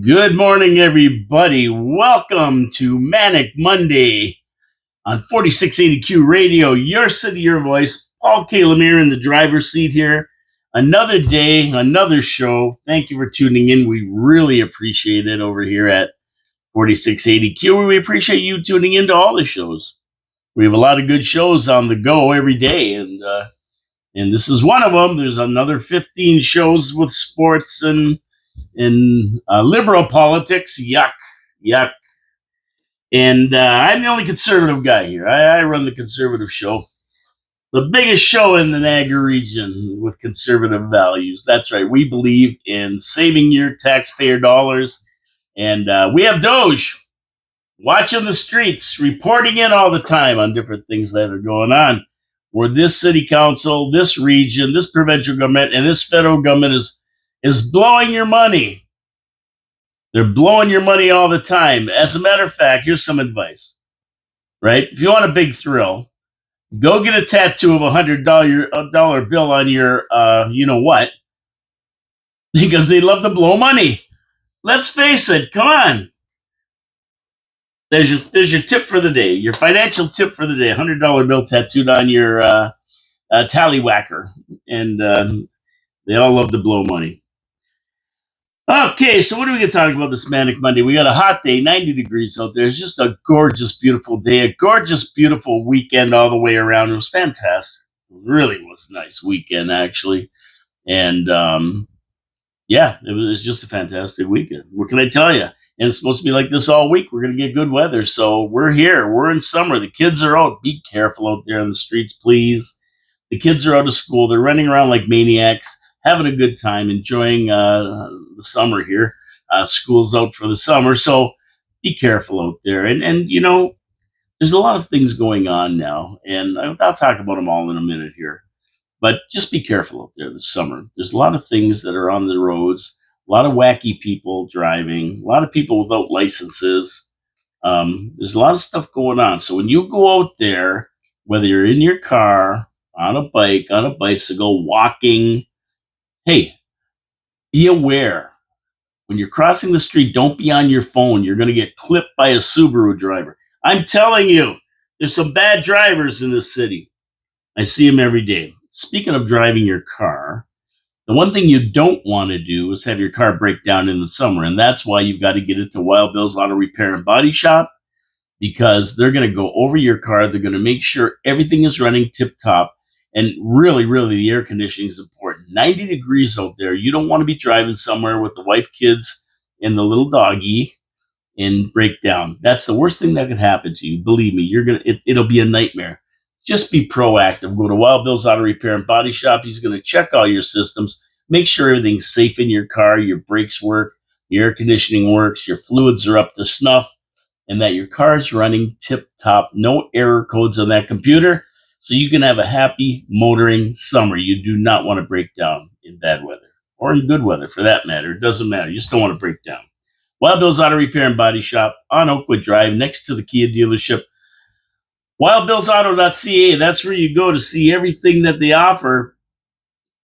Good morning, everybody. Welcome to Manic Monday on 4680Q Radio, your city, your voice. Paul K. Lemire in the driver's seat here. Another day, another show. Thank you for tuning in. We really appreciate it over here at 4680Q. We appreciate you tuning into all the shows. We have a lot of good shows on the go every day, and this is one of them. There's another 15 shows with sports and liberal politics. Yuck, yuck. And I'm the only conservative guy here. I run the conservative show, the biggest show in the Niagara region with conservative values. That's right. We believe in saving your taxpayer dollars. And we have Doge watching the streets, reporting in all the time on different things that are going on. Where this city council, this region, this provincial government, and this federal government is blowing your money. They're blowing your money all the time. As a matter of fact, here's some advice, right? If you want a big thrill, go get a tattoo of $100 bill on your, you know what, because they love to blow money. Let's face it. Come on. There's your tip for the day, your financial tip for the day, $100 bill tattooed on your tallywhacker. And they all love to blow money. Okay, so what are we going to talk about this Manic Monday? We got a hot day, 90 degrees out there. It's just a gorgeous, beautiful day, a gorgeous, beautiful weekend all the way around. It was fantastic. It really was a nice weekend, actually. And, yeah, it was just a fantastic weekend. What can I tell you? And it's supposed to be like this all week. We're going to get good weather. So we're here. We're in summer. The kids are out. Be careful out there on the streets, please. The kids are out of school. They're running around like maniacs, having a good time, enjoying the summer here. School's out for the summer, so be careful out there. And you know, there's a lot of things going on now, and I'll talk about them all in a minute here. But just be careful out there this summer. There's a lot of things that are on the roads, a lot of wacky people driving, a lot of people without licenses. There's a lot of stuff going on. So when you go out there, whether you're in your car, on a bike, on a bicycle, walking, hey, be aware. When you're crossing the street, don't be on your phone. You're going to get clipped by a Subaru driver. I'm telling you, there's some bad drivers in this city. I see them every day. Speaking of driving your car, the one thing you don't want to do is have your car break down in the summer. And that's why you've got to get it to Wild Bill's Auto Repair and Body Shop, because they're going to go over your car. They're going to make sure everything is running tip top. And really, really, the air conditioning is important. 90 degrees out there. You don't want to be driving somewhere with the wife, kids, and the little doggy and break down. That's the worst thing that could happen to you. Believe me, it'll be a nightmare. Just be proactive. Go to Wild Bill's Auto Repair and Body Shop. He's going to check all your systems, make sure everything's safe in your car, your brakes work, your air conditioning works, your fluids are up to snuff, and that your car is running tip top. No error codes on that computer. So you can have a happy motoring summer. You do not want to break down in bad weather or in good weather for that matter. It doesn't matter. You just don't want to break down. Wild Bill's Auto Repair and Body Shop on Oakwood Drive next to the Kia dealership. WildBillsAuto.ca. That's where you go to see everything that they offer.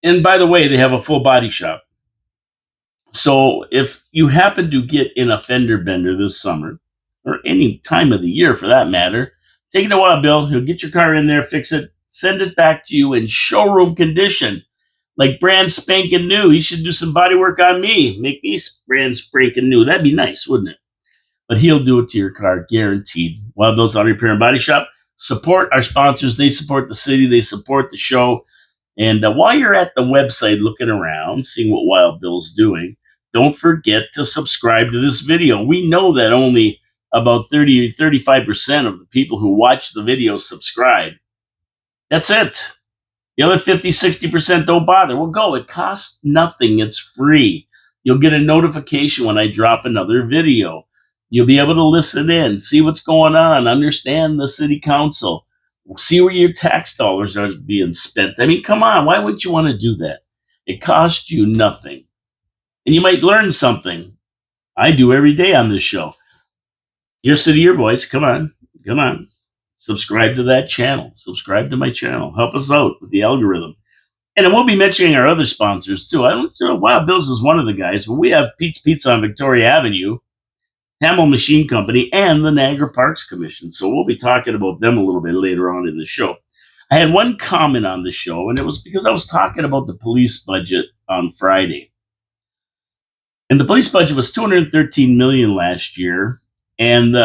And by the way, they have a full body shop. So if you happen to get in a fender bender this summer, or any time of the year for that matter, take it to Wild Bill. He'll get your car in there, fix it, send it back to you in showroom condition, like brand spanking new. He should do some body work on me, make me brand spanking new. That'd be nice, wouldn't it? But he'll do it to your car, guaranteed. Wild Bill's Auto Repair and Body Shop. Support our sponsors. They support the city. They support the show. And while you're at the website looking around, seeing what Wild Bill's doing, don't forget to subscribe to this video. We know that only about 30 or 35% of the people who watch the video subscribe. That's it. The other 50, 60% don't bother. Well, go. It costs nothing. It's free. You'll get a notification when I drop another video. You'll be able to listen in, see what's going on, understand the city council, see where your tax dollars are being spent. I mean, come on. Why wouldn't you want to do that? It costs you nothing. And you might learn something. I do every day on this show. Your city, your voice. Come on. Come on. Subscribe to that channel. Subscribe to my channel. Help us out with the algorithm. And we'll be mentioning our other sponsors too. I don't know, Wild Bill's is one of the guys, but we have Pete's Pizza on Victoria Avenue, Hamill Machine Company, and the Niagara Parks Commission. So we'll be talking about them a little bit later on in the show. I had one comment on the show, and it was because I was talking about the police budget on Friday. And the police budget was $213 million last year. And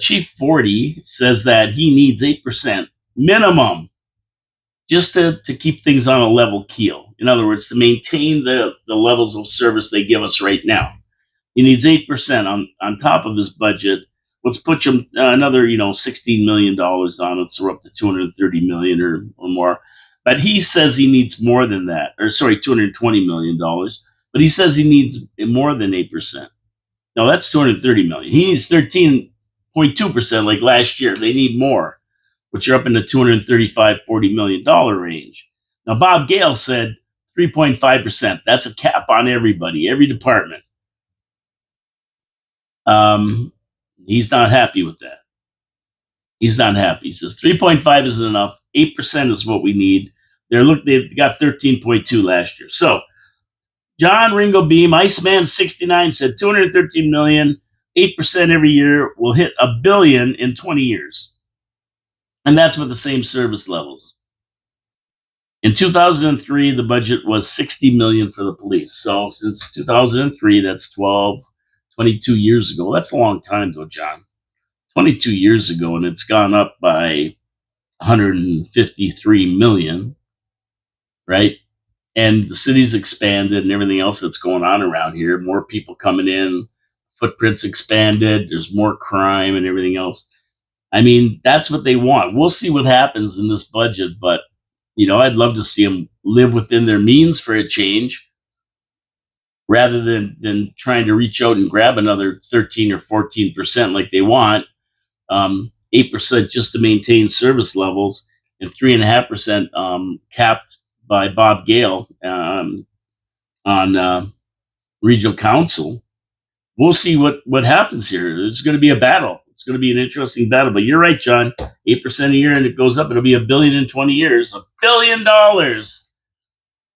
Chief 40 says that he needs 8% minimum just to keep things on a level keel. In other words, to maintain the levels of service they give us right now. He needs 8% on top of his budget, which puts him another, $16 million on it. So we're up to $230 million or more. But he says he needs more than that. Or sorry, $220 million. But he says he needs more than 8%. No, that's $230 million. He needs 13.2% like last year. They need more, which are up in the $235, $40 million range. Now, Bob Gale said 3.5%. That's a cap on everybody, every department. He's not happy with that. He's not happy. He says 3.5 isn't enough. 8% is what we need. They've got 13.2 last year. So John Ringo Beam, Iceman 69 said 213 million, 8% every year will hit $1 billion in 20 years. And that's with the same service levels. In 2003, the budget was 60 million for the police. So since 2003, that's 22 years ago. That's a long time though, John. 22 years ago, and it's gone up by 153 million, right? And the city's expanded and everything else that's going on around here. More people coming in, footprints expanded, there's more crime and everything else. I mean, that's what they want. We'll see what happens in this budget, but I'd love to see them live within their means for a change, rather than trying to reach out and grab another 13 or 14% like they want. 8% just to maintain service levels, and 3.5% capped by Bob Gale on regional council. We'll see what happens here. There's going to be a battle. It's going to be an interesting battle. But you're right, John. 8% a year, and it goes up. It'll be $1 billion in 20 years. $1 billion.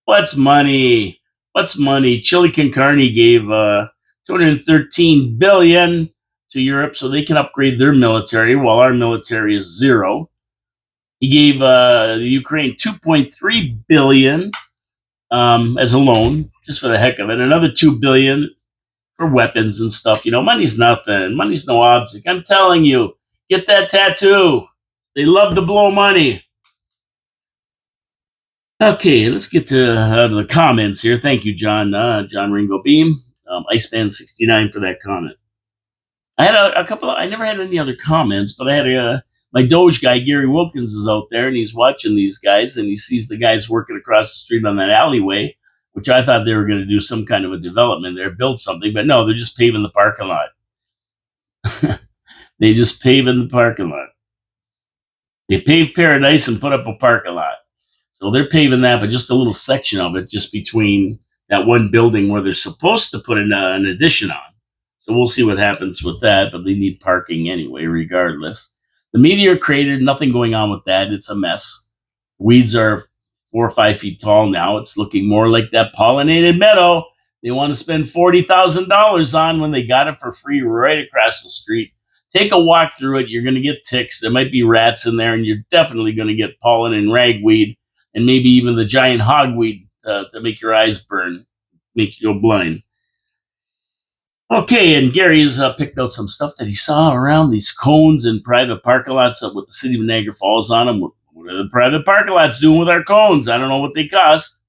What's money? What's money? Chili con Carne gave $213 billion to Europe so they can upgrade their military, while our military is zero. He gave the Ukraine $2.3 billion as a loan, just for the heck of it. Another $2 billion for weapons and stuff. Money's nothing. Money's no object. I'm telling you, get that tattoo. They love to blow money. Okay, let's get to the comments here. Thank you, John Ringo Beam, Iceman 69 for that comment. I had a couple. I never had any other comments, but I had my Doge guy, Gary Wilkins, is out there, and he's watching these guys, and he sees the guys working across the street on that alleyway, which I thought they were going to do some kind of a development there, build something, but no, they're just paving the parking lot. They just paving the parking lot. They paved Paradise and put up a parking lot. So they're paving that, but just a little section of it, just between that one building where they're supposed to put an addition on. So we'll see what happens with that, but they need parking anyway, regardless. The meteor crater, nothing going on with that. It's a mess. Weeds are 4 or 5 feet tall now. It's looking more like that pollinated meadow they want to spend $40,000 on when they got it for free right across the street. Take a walk through it. You're going to get ticks. There might be rats in there, and you're definitely going to get pollen and ragweed, and maybe even the giant hogweed to make your eyes burn, make you go blind. Okay, and Gary has picked out some stuff that he saw around these cones and private parking lots with the city of Niagara Falls on them. What are the private parking lots doing with our cones? I don't know what they cost,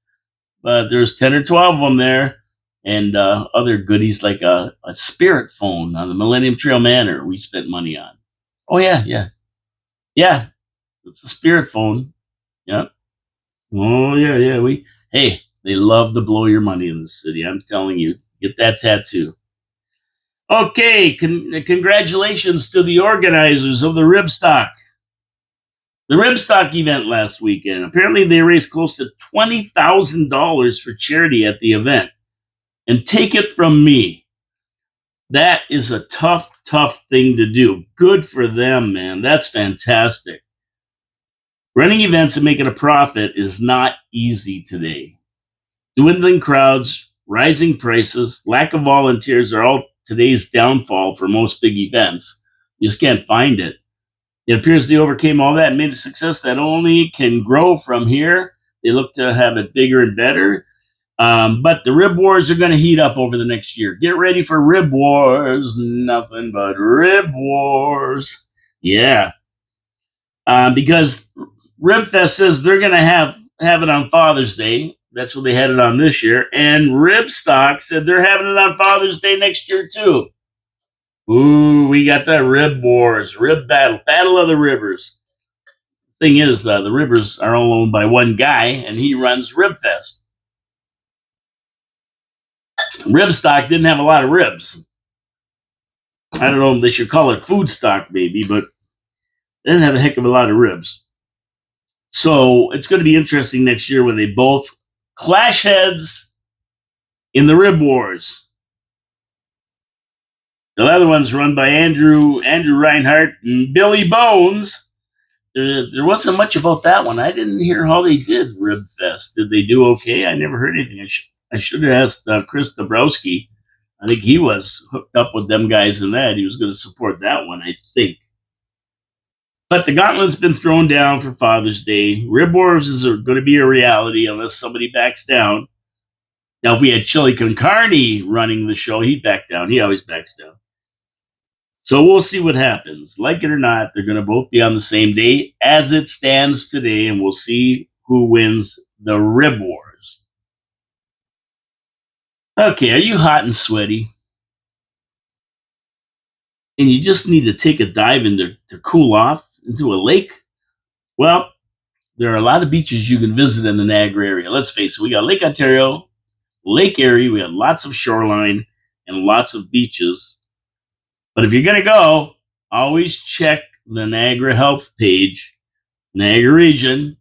but there's 10 or 12 of them there, and other goodies like a spirit phone on the Millennium Trail Manor we spent money on. Oh, yeah. It's a spirit phone. Yeah. Oh, yeah. They love to blow your money in the city. I'm telling you, get that tattoo. Okay, congratulations to the organizers of the Ribstock. The Ribstock event last weekend. Apparently, they raised close to $20,000 for charity at the event. And take it from me, that is a tough thing to do. Good for them, man. That's fantastic. Running events and making a profit is not easy today. Dwindling crowds, rising prices, lack of volunteers are all today's downfall for most big events. You just can't find it. It appears they overcame all that and made a success that only can grow from here. They look to have it bigger and better. But the rib wars are going to heat up over the next year. Get ready for rib wars. Nothing but rib wars. Yeah. Because Ribfest says they're going to have it on Father's Day. That's what they had it on this year. And Ribstock said they're having it on Father's Day next year, too. Ooh, we got the rib wars, rib battle of the rivers. Thing is, the rivers are all owned by one guy, and he runs Ribfest. Ribstock didn't have a lot of ribs. I don't know if they should call it food stock, maybe, but they didn't have a heck of a lot of ribs. So it's going to be interesting next year when they both clash heads in the rib wars. The other one's run by Andrew Reinhardt and Billy Bones. There wasn't much about that one. I didn't hear how they did Ribfest. Did they do okay? I never heard anything. I should have asked Chris Dabrowski. I think he was hooked up with them guys in that. He was going to support that one, I think. But the gauntlet's been thrown down for Father's Day. Rib Wars is going to be a reality unless somebody backs down. Now, if we had Chili Con Carne running the show, he'd back down. He always backs down. So we'll see what happens. Like it or not, they're going to both be on the same day as it stands today, and we'll see who wins the Rib Wars. Okay, are you hot and sweaty? And you just need to take a dive to cool off into a lake? Well, there are a lot of beaches you can visit in the Niagara area. Let's face it, we got Lake Ontario, Lake Erie, we got lots of shoreline and lots of beaches. But if you're going to go, always check the Niagara Health page, Niagara Region,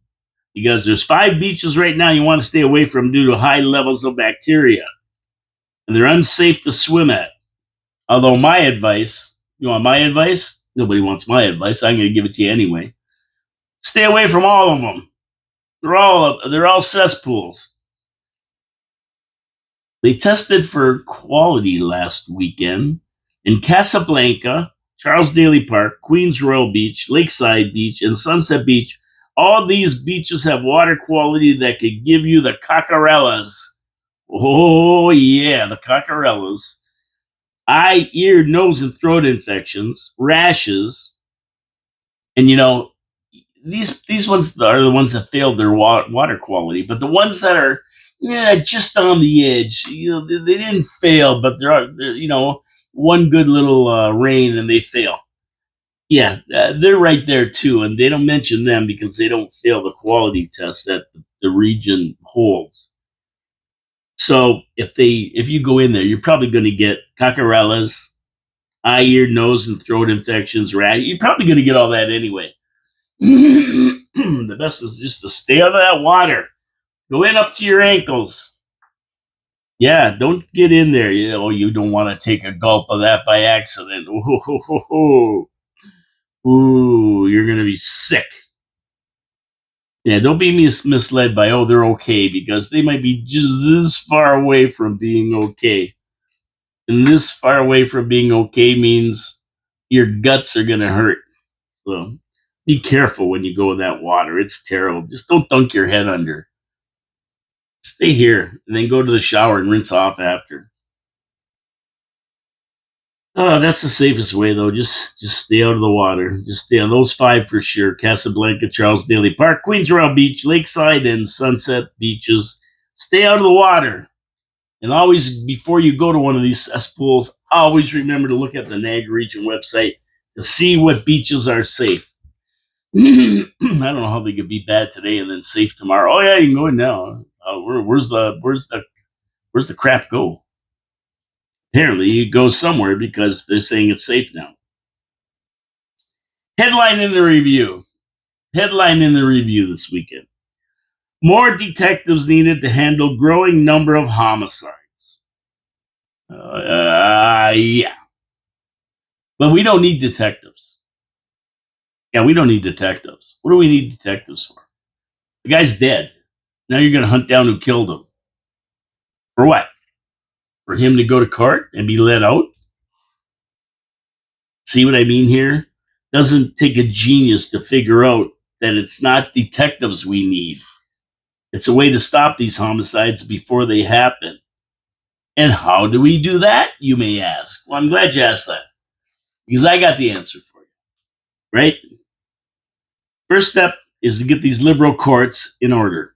because there's 5 beaches right now you want to stay away from due to high levels of bacteria. And they're unsafe to swim at. Although my advice, you want my advice? Nobody wants my advice. I'm going to give it to you anyway. Stay away from all of them. They're all cesspools. They tested for quality last weekend in Casablanca, Charles Daly Park, Queens Royal Beach, Lakeside Beach, and Sunset Beach. All these beaches have water quality that could give you the cockerellas. Oh, yeah, the cockerellas. Eye, ear, nose, and throat infections, rashes. And, these ones are the ones that failed their water quality. But the ones that are just on the edge, they didn't fail, but they're one good little rain and they fail. Yeah, they're right there too, and they don't mention them because they don't fail the quality test that the region holds. So if you go in there, you're probably going to get cockerellas, eye, ear, nose, and throat infections, rat. You're probably going to get all that anyway. The best is just to stay out of that water. Go in up to your ankles. Yeah, don't get in there. You don't want to take a gulp of that by accident. Ooh, you're going to be sick. Yeah, don't be misled by, they're okay, because they might be just this far away from being okay. And this far away from being okay means your guts are going to hurt. So be careful when you go in that water. It's terrible. Just don't dunk your head under. Stay here and then go to the shower and rinse off after. Oh, that's the safest way, though. Just stay out of the water. Just stay on those 5 for sure. Casablanca, Charles Daly Park, Queens Royal Beach, Lakeside, and Sunset Beaches. Stay out of the water. And always, before you go to one of these cesspools, always remember to look at the Niagara Region website to see what beaches are safe. I don't know how they could be bad today and then safe tomorrow. Oh yeah, you can go in now. Where's the crap go? Apparently, you go somewhere because they're saying it's safe now. Headline in the review this weekend. More detectives needed to handle growing number of homicides. Yeah. But we don't need detectives. Yeah, we don't need detectives. What do we need detectives for? The guy's dead. Now you're going to hunt down who killed him. For what? For him to go to court and be let out? See what I mean here? Doesn't take a genius to figure out that it's not detectives we need. It's a way to stop these homicides before they happen. And how do we do that, you may ask? Well, I'm glad you asked that because I got the answer for you, right? First step is to get these liberal courts in order.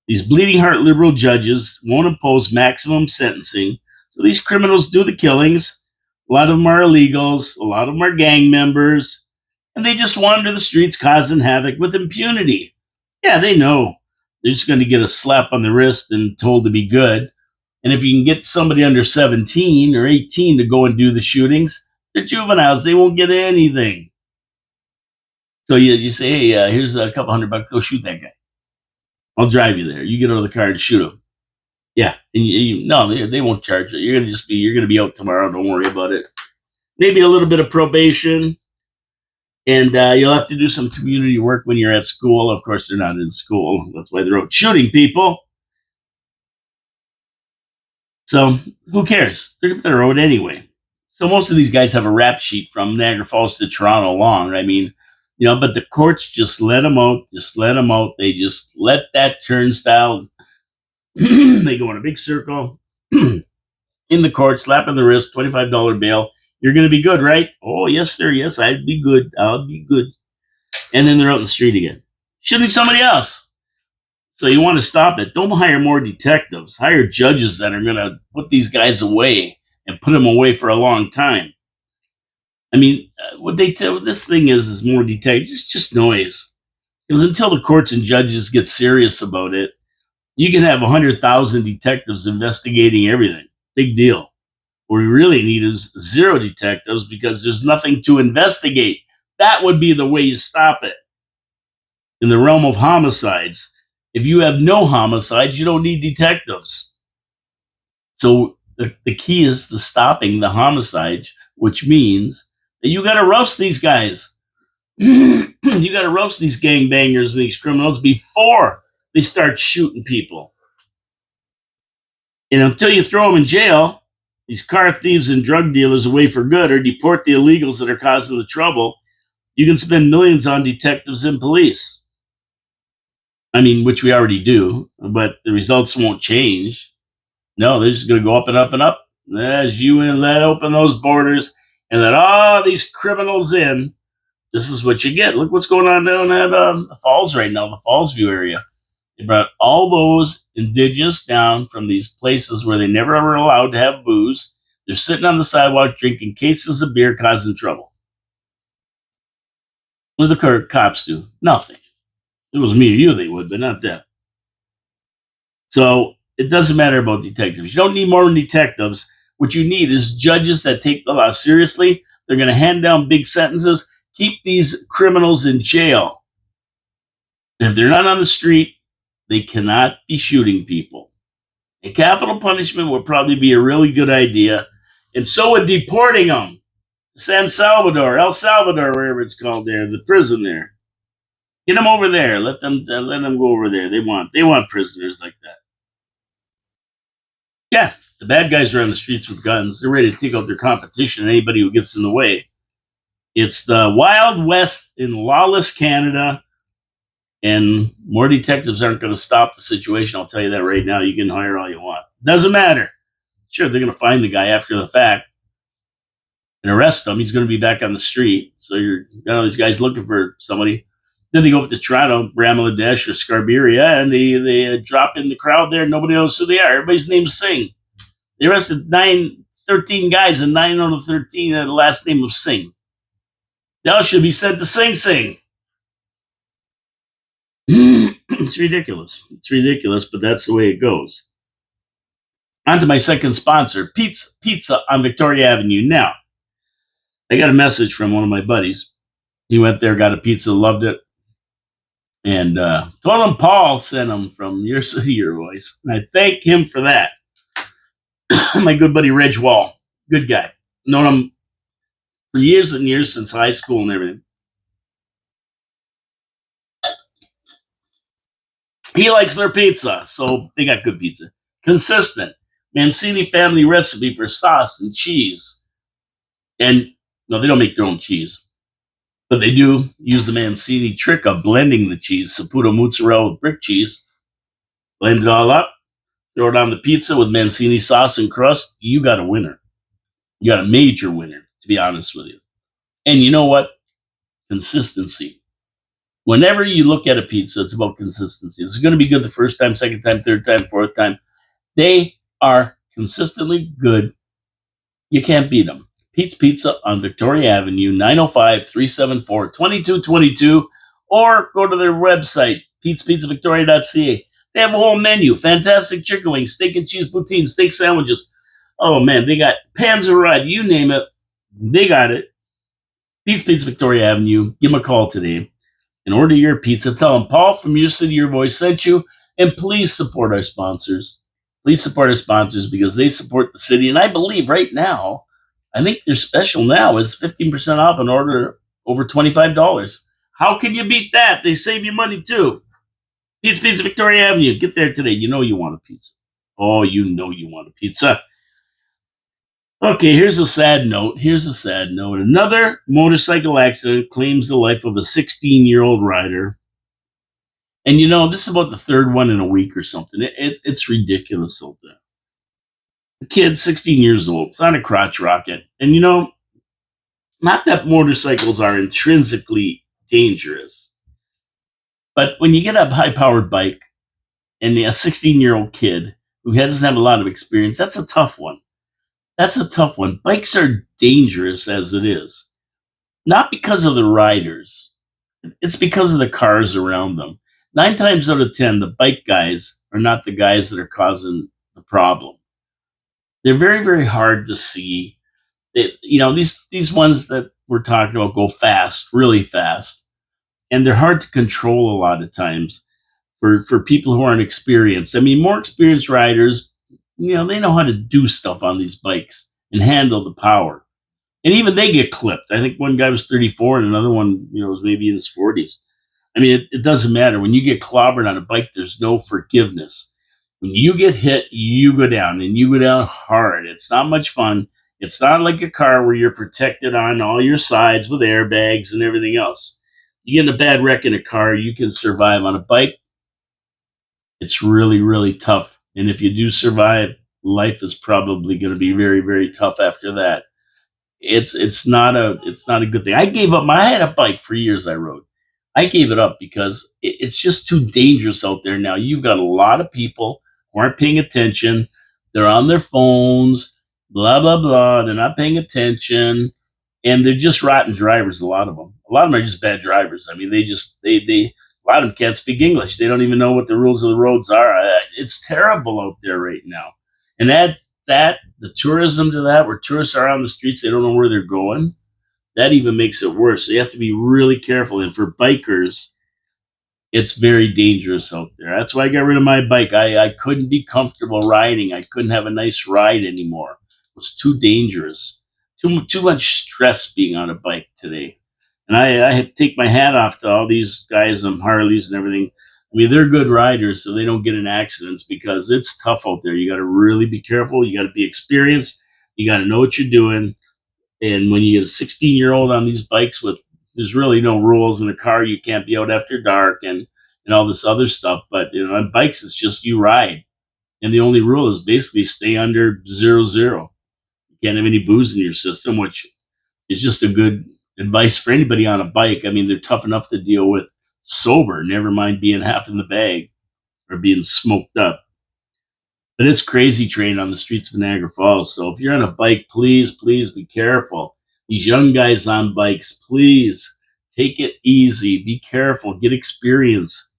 These bleeding heart liberal judges won't impose maximum sentencing, so these criminals do the killings. A lot of them are illegals, a lot of them are gang members, and they just wander the streets causing havoc with impunity. Yeah, they know they're just going to get a slap on the wrist and told to be good. And if you can get somebody under 17 or 18 to go and do the shootings, they're juveniles. They won't get anything. So you say, hey, here's a couple $100, go shoot that guy. I'll drive you there. You get out of the car and shoot him. Yeah, and no, they won't charge you. You're gonna be out tomorrow. Don't worry about it. Maybe a little bit of probation, and you'll have to do some community work when you're at school. Of course, they're not in school. That's why they're out shooting people. So who cares? They're up the road anyway. So most of these guys have a rap sheet from Niagara Falls to Toronto long. I mean, but the courts just let them out. Just let them out. They just let that turnstile. They go in a big circle in the court, slap on the wrist, $25 bail. You're going to be good, right? Oh, yes, sir. Yes, I'd be good. I'll be good. And then they're out in the street again, shooting somebody else. So you want to stop it. Don't hire more detectives. Hire judges that are going to put these guys away and put them away for a long time. I mean, what they tell this thing is more detectives. It's just noise. Because until the courts and judges get serious about it, you can have 100,000 detectives investigating everything. Big deal. What we really need is zero detectives because there's nothing to investigate. That would be the way you stop it. In the realm of homicides, if you have no homicides, you don't need detectives. So the key is to stopping the homicides, which means that you got to roast these guys. You got to roast these gangbangers and these criminals before they start shooting people. And until you throw them in jail, these car thieves and drug dealers away for good or deport the illegals that are causing the trouble, you can spend millions on detectives and police. I mean, which we already do, but the results won't change. No, they're just going to go up and up and up as you let open those borders and let all these criminals in. This is what you get. Look what's going on down at the Falls right now, the Fallsview area. They brought all those indigenous down from these places where they never were allowed to have booze. They're sitting on the sidewalk drinking cases of beer, causing trouble. What do the cops do? Nothing. If it was me or you, they would, but not them. So it doesn't matter about detectives. You don't need more detectives. What you need is judges that take the law seriously. They're going to hand down big sentences, keep these criminals in jail. If they're not on the street, they cannot be shooting people. A capital punishment would probably be a really good idea, and so would deporting them to San Salvador, El Salvador, wherever it's called there, the prison there. Get them over there. Let them go over there. They want prisoners like that. Yeah, the bad guys are on the streets with guns. They're ready to take out their competition, anybody who gets in the way. It's the Wild West in lawless Canada, and more detectives aren't going to stop the situation. I'll tell you that right now. You can hire all you want. Doesn't matter. Sure, they're going to find the guy after the fact and arrest him. He's going to be back on the street. So you're got all these guys looking for somebody. Then they go up to Toronto, Bramladesh or Scarberia, and they drop in the crowd there. Nobody knows who they are. Everybody's name is Singh. They arrested 13 guys, and 9 out of 13 had the last name of Singh. They all should be sent to Sing Sing. It's ridiculous. It's ridiculous, but that's the way it goes. On to my second sponsor, Pizza on Victoria Avenue. Now, I got a message from one of my buddies. He went there, got a pizza, loved it, and told him Paul sent him from Your City, Your Voice. And I thank him for that. My good buddy Reg Wall, good guy. Known him for years and years since high school and everything. He likes their pizza, so they got good pizza. Consistent. Mancini family recipe for sauce and cheese. And no, they don't make their own cheese, but they do use the Mancini trick of blending the cheese, Saputo mozzarella with brick cheese. Blend it all up, throw it on the pizza with Mancini sauce and crust. You got a winner. You got a major winner, to be honest with you. And you know what? Consistency. Whenever you look at a pizza, it's about consistency. It's going to be good the first time, second time, third time, fourth time. They are consistently good. You can't beat them. Pete's Pizza on Victoria Avenue, 905-374-2222, or go to their website, petespizzavictoria.ca. They have a whole menu. Fantastic chicken wings, steak and cheese poutine, steak sandwiches. Oh, man, they got Panzerite, you name it. They got it. Pete's Pizza, Victoria Avenue. Give them a call today and order your pizza. Tell them Paul from Your City, Your Voice sent you, and please support our sponsors. Please support our sponsors because they support the city. And I believe right now, I think their special now is 15% off an order over $25. How can you beat that? They save you money too. Pete's Pizza, Victoria Avenue. Get there today. You know you want a pizza. Oh, you know you want a pizza. Okay, here's a sad note. Another motorcycle accident claims the life of a 16-year-old rider. And you know, this is about the third one in a week or something. It's ridiculous out there. The kid, 16 years old, it's on a crotch rocket. And you know, not that motorcycles are intrinsically dangerous, but when you get a high-powered bike and a 16-year-old kid who doesn't have a lot of experience, that's a tough one. Bikes are dangerous as it is. Not because of the riders. It's because of the cars around them. 9 times out of 10, the bike guys are not the guys that are causing the problem. They're very, very hard to see. These ones that we're talking about go fast, really fast, and they're hard to control a lot of times for people who aren't experienced. I mean, more experienced riders, they know how to do stuff on these bikes and handle the power. And even they get clipped. I think one guy was 34 and another one, was maybe in his 40s. I mean, it doesn't matter. When you get clobbered on a bike, there's no forgiveness. When you get hit, you go down, and you go down hard. It's not much fun. It's not like a car where you're protected on all your sides with airbags and everything else. You get in a bad wreck in a car, you can survive. On a bike, it's really, really tough. And if you do survive, life is probably going to be very, very tough after that. It's not a good thing. I gave up I had a bike for years I rode. I gave it up because it's just too dangerous out there now. You've got a lot of people who aren't paying attention. They're on their phones, blah, blah, blah. They're not paying attention. And they're just rotten drivers, a lot of them. A lot of them are just bad drivers. I mean, they a lot of them can't speak English. They don't even know what the rules of the roads are. It's terrible out there right now. And add the tourism to that, where tourists are on the streets, they don't know where they're going. That even makes it worse. So you have to be really careful. And for bikers, it's very dangerous out there. That's why I got rid of my bike. I couldn't be comfortable riding. I couldn't have a nice ride anymore. It was too dangerous. Too much stress being on a bike today. And I take my hat off to all these guys on Harleys and everything. I mean, they're good riders, so they don't get in accidents because it's tough out there. You got to really be careful. You got to be experienced. You got to know what you're doing. And when you get a 16-year-old on these bikes there's really no rules in a car. You can't be out after dark and all this other stuff. But on bikes, it's just you ride. And the only rule is basically stay under 0.0. You can't have any booze in your system, which is just a good advice for anybody on a bike. I mean, they're tough enough to deal with sober, never mind being half in the bag or being smoked up. But it's crazy train on the streets of Niagara Falls. So if you're on a bike, please, please be careful. These young guys on bikes, please take it easy. Be careful. Get experience.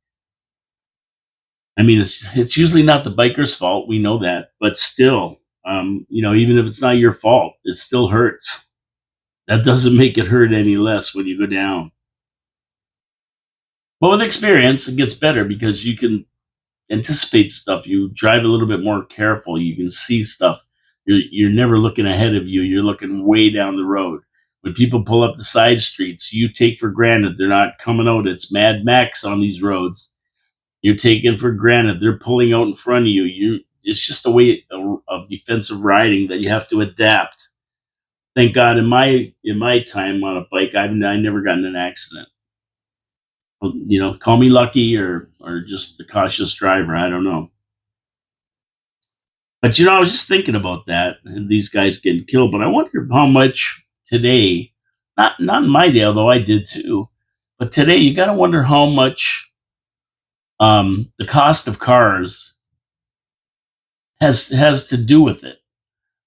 I mean, it's usually not the biker's fault. We know that. But still, even if it's not your fault, it still hurts. That doesn't make it hurt any less when you go down. But with experience, it gets better because you can anticipate stuff. You drive a little bit more careful. You can see stuff. You're never looking ahead of you. You're looking way down the road. When people pull up the side streets, you take for granted they're not coming out. It's Mad Max on these roads. You're taken for granted. They're pulling out in front of you. It's just a way of defensive riding that you have to adapt. Thank God, in my time on a bike, I never got in an accident. Well, call me lucky or just a cautious driver. I don't know. But I was just thinking about that and these guys getting killed. But I wonder how much today, not in my day, although I did too. But today, you got to wonder how much the cost of cars has to do with it.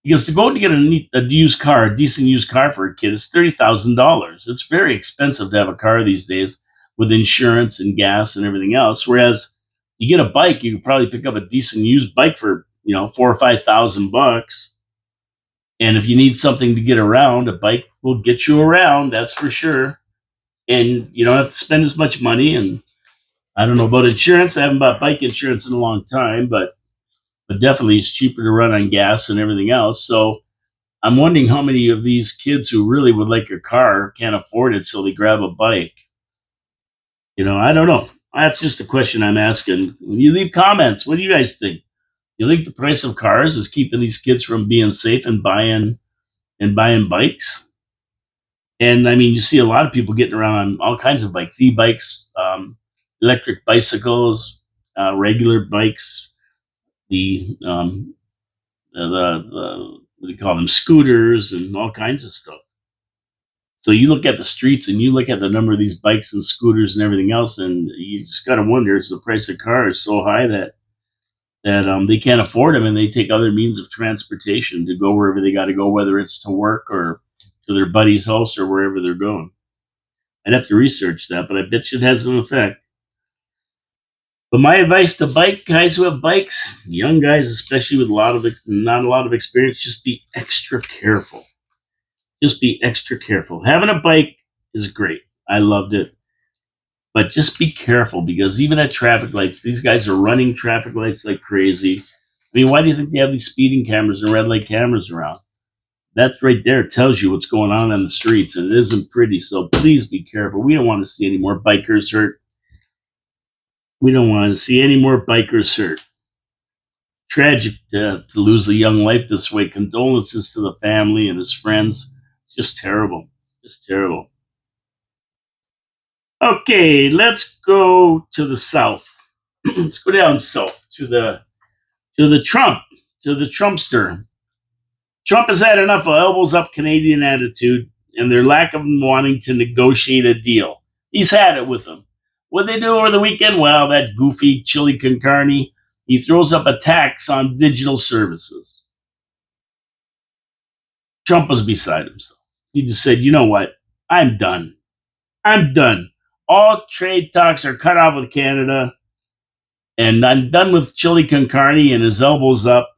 Because to go to get a used car, a decent used car for a kid is $30,000. It's very expensive to have a car these days with insurance and gas and everything else. Whereas you get a bike, you could probably pick up a decent used bike for 4 or 5 thousand bucks. And if you need something to get around, a bike will get you around. That's for sure. And you don't have to spend as much money. And I don't know about insurance. I haven't bought bike insurance in a long time, but definitely it's cheaper to run on gas and everything else. So I'm wondering how many of these kids who really would like a car can't afford it, so they grab a bike. I don't know. That's just a question I'm asking. When you leave comments, what do you guys think? You think the price of cars is keeping these kids from being safe and buying bikes? And I mean, you see a lot of people getting around on all kinds of bikes, e-bikes, electric bicycles, regular bikes, the what do you call them, scooters, and all kinds of stuff. So you look at the streets and you look at the number of these bikes and scooters and everything else, and you just got to wonder: is the price of cars so high that they can't afford them, and they take other means of transportation to go wherever they got to go, whether it's to work or to their buddy's house or wherever they're going. I'd have to research that, but I bet you it has an effect. But my advice to bike guys who have bikes, young guys especially with not a lot of experience, just be extra careful. Just be extra careful. Having a bike is great. I loved it. But just be careful, because even at traffic lights, these guys are running traffic lights like crazy. I mean, why do you think they have these speeding cameras and red light cameras around? That's right there. It tells you what's going on the streets, and it isn't pretty. So please be careful. We don't want to see any more bikers hurt. We don't want to see any more bikers hurt. Tragic to lose a young life this way. Condolences to the family and his friends. It's just terrible. Just terrible. Okay, let's go to the south. Let's go down south to the Trumpster. Trump has had enough of elbows up Canadian attitude and their lack of wanting to negotiate a deal. He's had it with them. What they do over the weekend? Well, that goofy chili con carne, he throws up a tax on digital services. Trump was beside himself. He just said, you know what? I'm done. I'm done. All trade talks are cut off with Canada, and I'm done with chili con carne and his elbows up.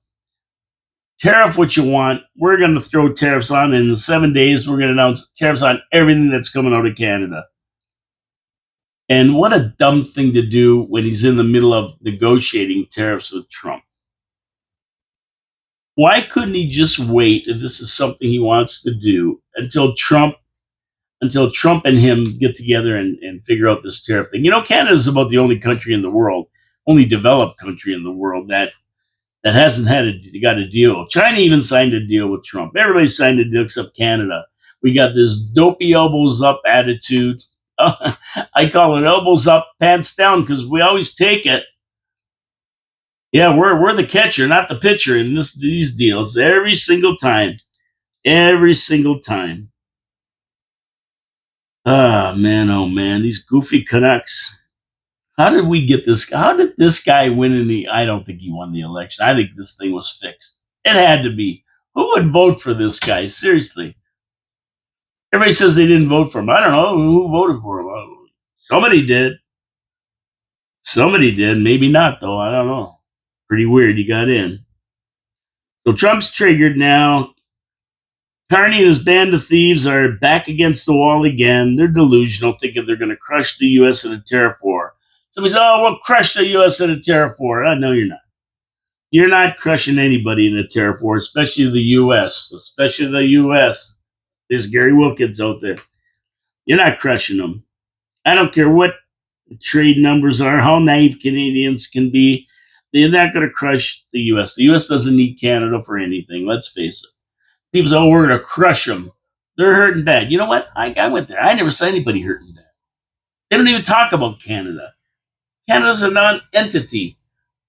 Tariff what you want. We're going to throw tariffs on, and in 7 days, we're going to announce tariffs on everything that's coming out of Canada. And what a dumb thing to do when he's in the middle of negotiating tariffs with Trump. Why couldn't he just wait, if this is something he wants to do, until Trump and him get together and figure out this tariff thing? Canada is about the only country in the world, only developed country in the world that hasn't got a deal. China even signed a deal with Trump. Everybody signed a deal except Canada. We got this dopey elbows up attitude. I call it elbows up, pants down, because we always take it. Yeah, we're the catcher, not the pitcher in these deals every single time. Every single time. Oh man, these goofy Canucks. How did we get this? How did this guy win I don't think he won the election. I think this thing was fixed. It had to be. Who would vote for this guy? Seriously. Everybody says they didn't vote for him. I don't know who voted for him. Somebody did. Somebody did. Maybe not, though. I don't know. Pretty weird he got in. So Trump's triggered now. Carney and his band of thieves are back against the wall again. They're delusional, thinking they're going to crush the U.S. in a tariff war. Somebody says, oh, we'll crush the U.S. in a tariff war. No, you're not. You're not crushing anybody in a tariff war, especially the U.S. Especially the U.S. There's Gary Wilkins out there. You're not crushing them. I don't care what trade numbers are, how naive Canadians can be. They're not going to crush the U.S. The U.S. doesn't need Canada for anything. Let's face it. People say, "Oh, we're going to crush them." They're hurting bad. You know what? I went there. I never saw anybody hurting bad. They don't even talk about Canada. Canada's a non-entity.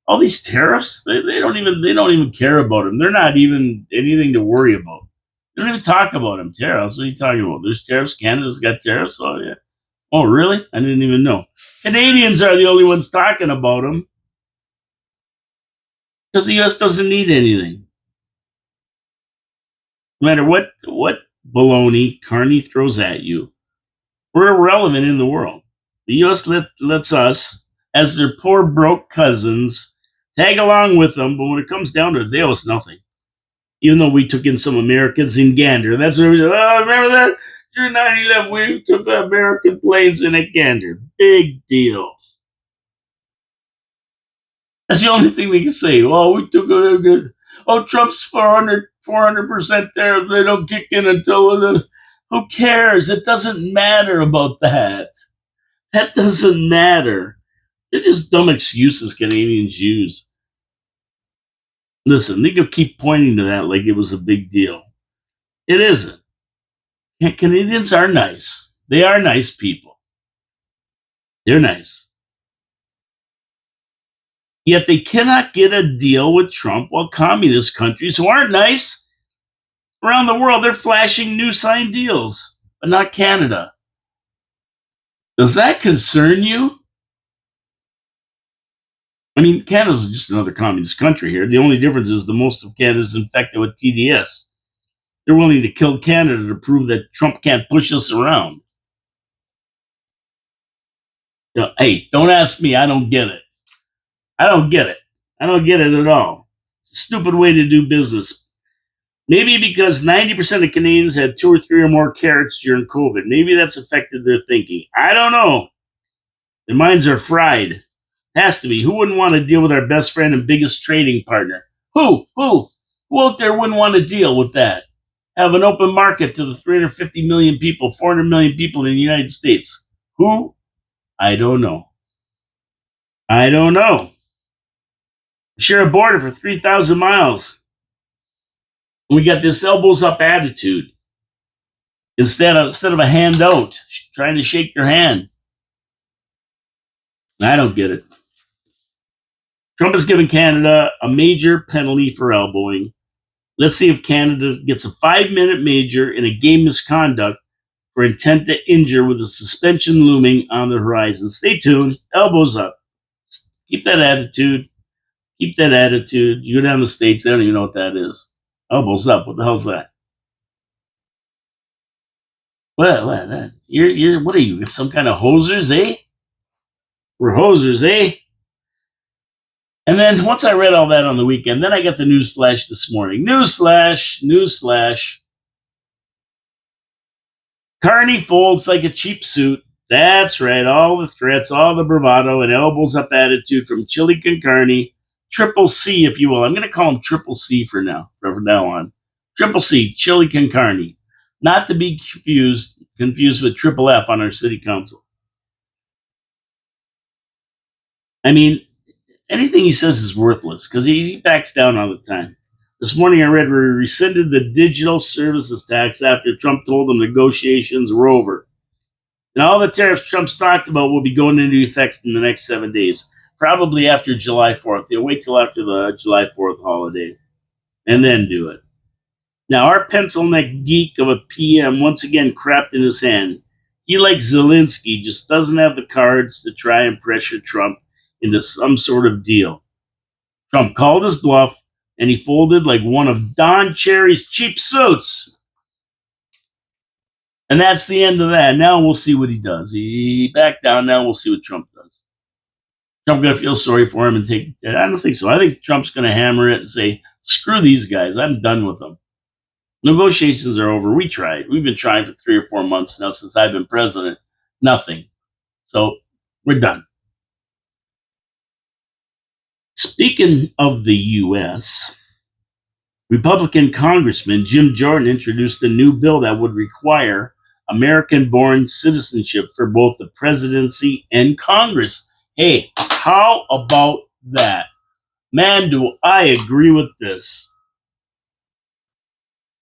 All these tariffs, they don't even care about them. They're not even anything to worry about. They don't even talk about them. Tariffs. What are you talking about? There's tariffs. Canada's got tariffs. Oh yeah. Oh really? I didn't even know. Canadians are the only ones talking about them because the U.S. doesn't need anything. No matter what baloney Carney throws at you, we're irrelevant in the world. The U.S. lets us, as their poor broke cousins, tag along with them, but when it comes down to it, they owe us nothing. Even though we took in some Americans in Gander. That's what we said. Oh, remember that? During 9/11, we took American planes in at Gander. Big deal. That's the only thing they can say. Oh, we took a Trump's 400% there. They don't kick in until who cares? It doesn't matter about that. That doesn't matter. They're just dumb excuses Canadians use. Listen, they could keep pointing to that like it was a big deal. It isn't. Canadians are nice. They are nice people. They're nice. Yet they cannot get a deal with Trump while communist countries who aren't nice around the world, they're flashing new signed deals, but not Canada. Does that concern you? I mean, Canada's just another communist country here. The only difference is the most of Canada is infected with TDS. They're willing to kill Canada to prove that Trump can't push us around. Hey, don't ask me. I don't get it. I don't get it. I don't get it at all. It's a stupid way to do business. Maybe because 90% of Canadians had 2 or 3 or more carrots during COVID. Maybe that's affected their thinking. I don't know. Their minds are fried. Has to be. Who wouldn't want to deal with our best friend and biggest trading partner? Who out there wouldn't want to deal with that? Have an open market to the 350 million people, 400 million people in the United States. Who? I don't know. I don't know. Share a border for 3,000 miles. We got this elbows up attitude. Instead of a handout, trying to shake their hand. I don't get it. Trump has given Canada a major penalty for elbowing. Let's see if Canada gets a 5-minute major in a game misconduct for intent to injure with a suspension looming on the horizon. Stay tuned. Elbows up. Keep that attitude. Keep that attitude. You go down the States, they don't even know what that is. Elbows up. What the hell's that? What? You're what are you? Some kind of hosers, eh? We're hosers, eh? And then once I read all that on the weekend, then I got the news flash this morning. Newsflash. Carney folds like a cheap suit. That's right. All the threats, all the bravado, and elbows up attitude from Chili Con Carney. Triple C, if you will. I'm going to call him Triple C from now on. Triple C, Chili Con Carney. Not to be confused with Triple F on our city council. I mean, anything he says is worthless because he backs down all the time. This morning I read where he rescinded the digital services tax after Trump told him negotiations were over. And all the tariffs Trump's talked about will be going into effect in the next 7 days, probably after July 4th. They'll wait till after the July 4th holiday and then do it. Now, our pencil neck geek of a PM once again crapped in his hand. He, like Zelensky, just doesn't have the cards to try and pressure Trump into some sort of deal. Trump called his bluff, and he folded like one of Don Cherry's cheap suits. And that's the end of that. Now we'll see what he does. He backed down. Now we'll see what Trump does. Trump going to feel sorry for him and take it? I don't think so. I think Trump's going to hammer it and say, screw these guys. I'm done with them. Negotiations are over. We tried. We've been trying for 3 or 4 months now since I've been president. Nothing. So we're done. Speaking of the U.S., Republican Congressman Jim Jordan introduced a new bill that would require American-born citizenship for both the presidency and Congress. Hey, how about that? Man, do I agree with this.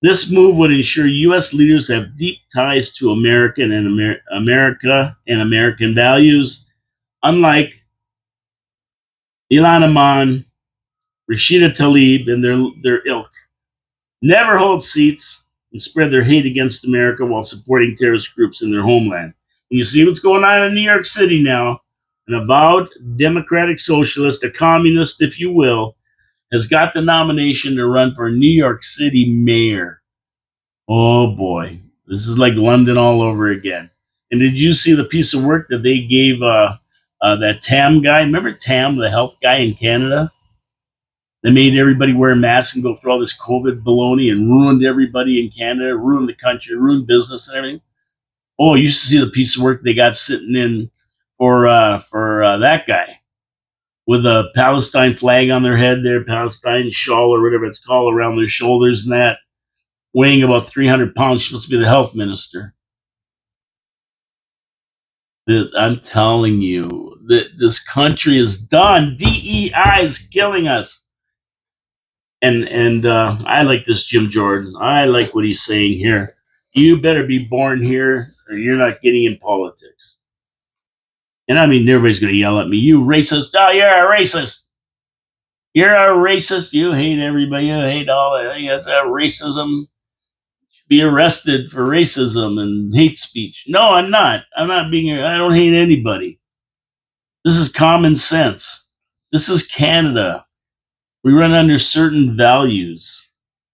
This move would ensure U.S. leaders have deep ties to America and American values, unlike Ilhan Aman, Rashida Tlaib, and their ilk. Never hold seats and spread their hate against America while supporting terrorist groups in their homeland. And you see what's going on in New York City now. An avowed democratic socialist, a communist, if you will, has got the nomination to run for New York City mayor. Oh boy, this is like London all over again. And did you see the piece of work that they gave that Tam guy? Remember Tam, the health guy in Canada? They made everybody wear masks and go through all this COVID baloney and ruined everybody in Canada, ruined the country, ruined business and everything. Oh, you should see the piece of work they got sitting in for that guy with a Palestine flag on their head, their Palestine shawl or whatever it's called around their shoulders, and that weighing about 300 pounds. Supposed to be the health minister. I'm telling you that this country is done. DEI is killing us. And I like this Jim Jordan. I like what he's saying here. You better be born here, or you're not getting in politics. And I mean, everybody's going to yell at me, "You racist! Oh, you're a racist! You're a racist! You hate everybody! You hate all that! That's a racism! You should be arrested for racism and hate speech." No, I'm not. I'm not being. I don't hate anybody. This is common sense. This is Canada. We run under certain values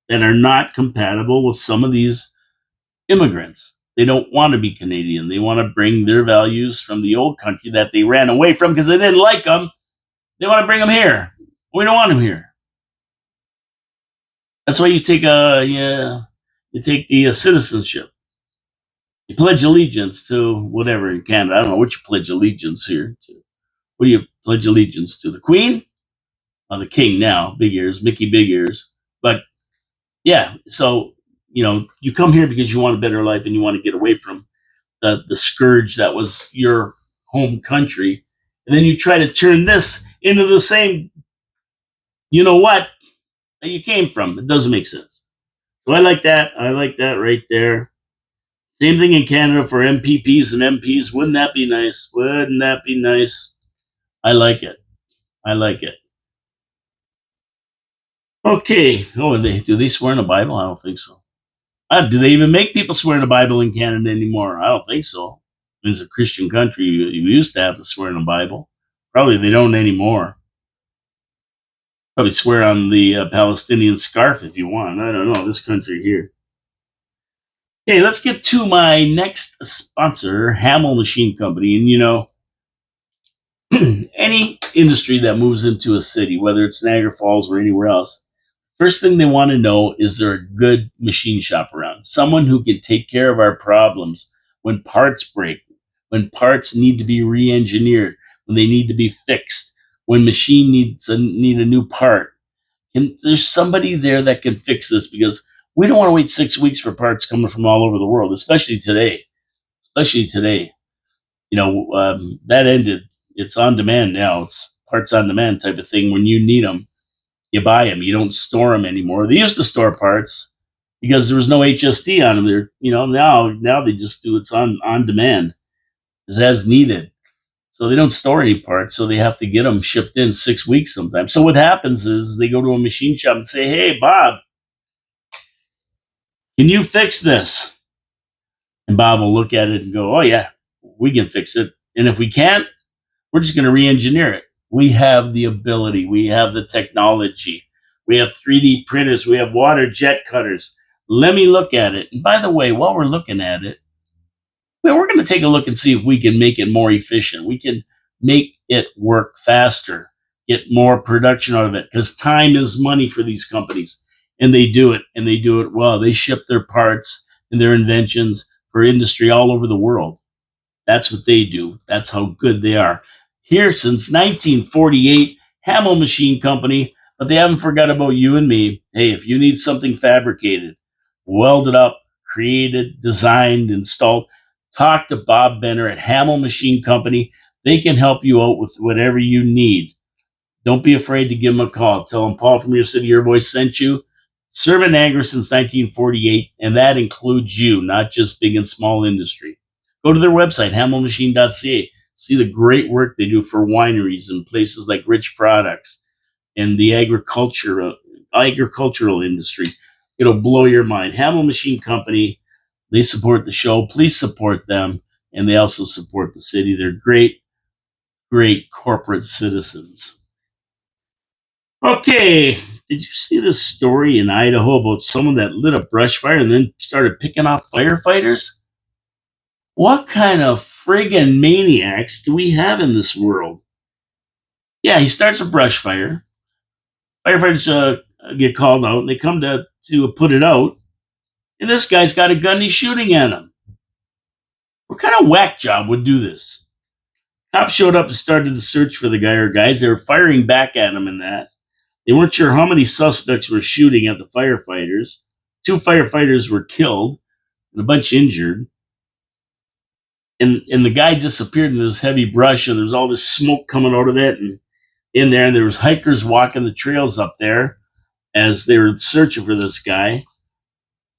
that are not compatible with some of these immigrants. They don't want to be Canadian. They want to bring their values from the old country that they ran away from because they didn't like them. They want to bring them here. We don't want them here. That's why you take the citizenship. You pledge allegiance to whatever in Canada. I don't know what you pledge allegiance here to. What do you pledge allegiance to? The Queen? The King now, big ears, Mickey Big Ears. But yeah, so you come here because you want a better life and you want to get away from the scourge that was your home country, and then you try to turn this into the same, what that you came from. It doesn't make sense. So I like that. I like that right there. Same thing in Canada for MPPs and MPs. Wouldn't that be nice? Wouldn't that be nice? I like it. I like it. Okay. Oh, do they swear in the Bible? I don't think so. Do they even make people swear in the Bible in Canada anymore? I don't think so. It's a Christian country. You used to have to swear in the Bible. Probably they don't anymore. Probably swear on the Palestinian scarf if you want. I don't know. This country here. Okay, let's get to my next sponsor, Hamel Machine Company. And any industry that moves into a city, whether it's Niagara Falls or anywhere else, first thing they want to know is there a good machine shop around? Someone who can take care of our problems when parts break, when parts need to be re-engineered, when they need to be fixed, when machine need a new part. And there's somebody there that can fix this because we don't want to wait 6 weeks for parts coming from all over the world, especially today. That ended. It's on demand now. It's parts on demand type of thing. When you need them, you buy them. You don't store them anymore. They used to store parts because there was no HSD on them. Now they just do it's on demand. It's as needed. So they don't store any parts, so they have to get them shipped in 6 weeks sometimes. So what happens is they go to a machine shop and say, "Hey, Bob, can you fix this?" And Bob will look at it and go, "Oh yeah, we can fix it. And if we can't, we're just going to re-engineer it. We have the ability. We have the technology. We have 3D printers. We have water jet cutters. Let me look at it." And by the way, while we're looking at it, we're going to take a look and see if we can make it more efficient. We can make it work faster, get more production out of it, because time is money for these companies. And they do it, and they do it well. They ship their parts and their inventions for industry all over the world. That's what they do. That's how good they are. Here since 1948, Hamel Machine Company, but they haven't forgot about you and me. Hey, if you need something fabricated, welded up, created, designed, installed. Talk to Bob Benner at Hamel Machine Company. They can help you out with whatever you need. Don't be afraid to give them a call. Tell them Paul from Your City, Your Voice sent you. Serving Niagara since 1948, and that includes you, not just big and small industry. Go to their website, hamelmachine.ca. See the great work they do for wineries and places like Rich Products and the agricultural industry. It'll blow your mind. Hamel Machine Company, they support the show. Please support them, and they also support the city. They're great, great corporate citizens. Okay, did you see this story in Idaho about someone that lit a brush fire and then started picking off firefighters? What kind of friggin' maniacs do we have in this world? Yeah, he starts a brush fire. Firefighters get called out, and they come to put it out. And this guy's got a gun. He's shooting at him. What kind of whack job would do this? Cops showed up and started the search for the guy or guys. They were firing back at him and that. They weren't sure how many suspects were shooting at the firefighters. 2 firefighters were killed and a bunch injured. And the guy disappeared in this heavy brush, and there was all this smoke coming out of it. And in there, and there was hikers walking the trails up there as they were searching for this guy.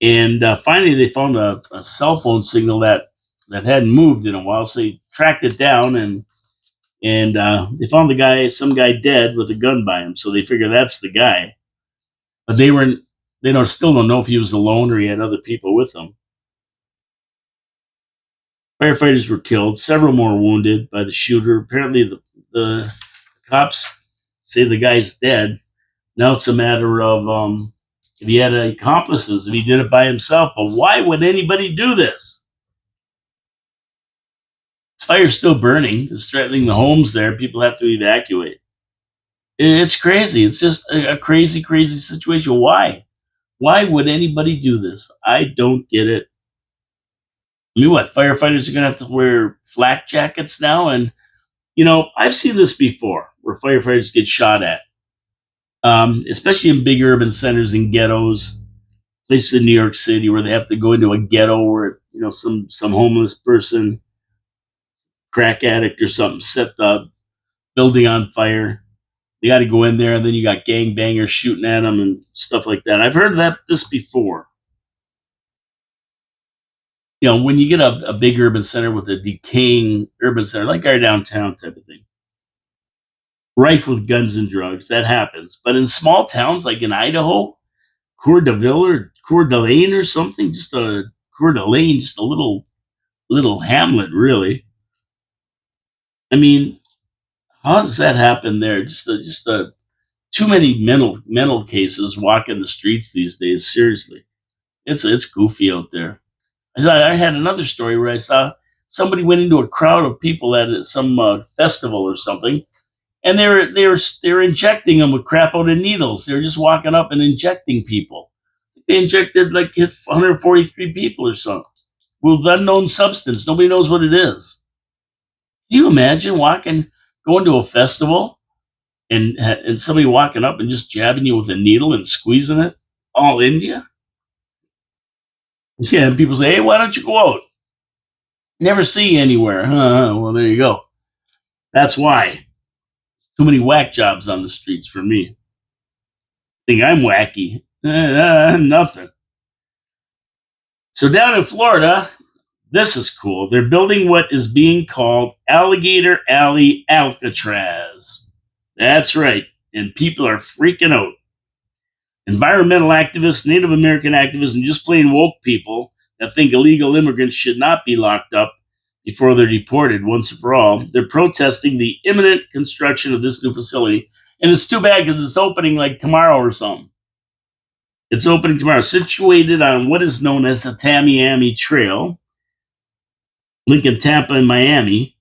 And finally, they found a cell phone signal that hadn't moved in a while. So they tracked it down, and they found some guy dead with a gun by him. So they figure that's the guy. But they still don't know if he was alone or he had other people with him. Firefighters were killed, several more wounded by the shooter. Apparently, the cops say the guy's dead. Now it's a matter of if he had accomplices, if he did it by himself. But why would anybody do this? This fire's still burning. It's threatening the homes there. People have to evacuate. It's crazy. It's just a crazy, crazy situation. Why? Why would anybody do this? I don't get it. I mean, what? Firefighters are going to have to wear flak jackets now? And, I've seen this before where firefighters get shot at, especially in big urban centers and ghettos, places in New York City where they have to go into a ghetto where, some homeless person, crack addict or something, set the building on fire. They got to go in there, and then you got gangbangers shooting at them and stuff like that. I've heard this before. When you get a big urban center with a decaying urban center, like our downtown type of thing, rife with guns and drugs, that happens. But in small towns like in Idaho, Coeur d'Alene or Coeur d'Alene or something, just a little hamlet, really. I mean, how does that happen there? Just too many mental cases walking the streets these days. Seriously, it's goofy out there. I had another story where I saw somebody went into a crowd of people at some festival or something, and they were injecting them with crap out of needles. They were just walking up and injecting people. They injected 143 people or something with unknown substance. Nobody knows what it is. Can you imagine going to a festival and somebody walking up and just jabbing you with a needle and squeezing it all in you? Yeah, and people say, "Hey, why don't you go out? Never see you anywhere." Well, there you go. That's why. Too many whack jobs on the streets for me. Think I'm wacky? Nothing. So down in Florida, this is cool. They're building what is being called Alligator Alley Alcatraz. That's right. And people are freaking out. Environmental activists, Native American activists, and just plain woke people that think illegal immigrants should not be locked up before they're deported once and for all. They're protesting the imminent construction of this new facility. And it's too bad because it's opening tomorrow or something. It's opening tomorrow, situated on what is known as the Tamiami Trail, Lincoln, Tampa, and Miami.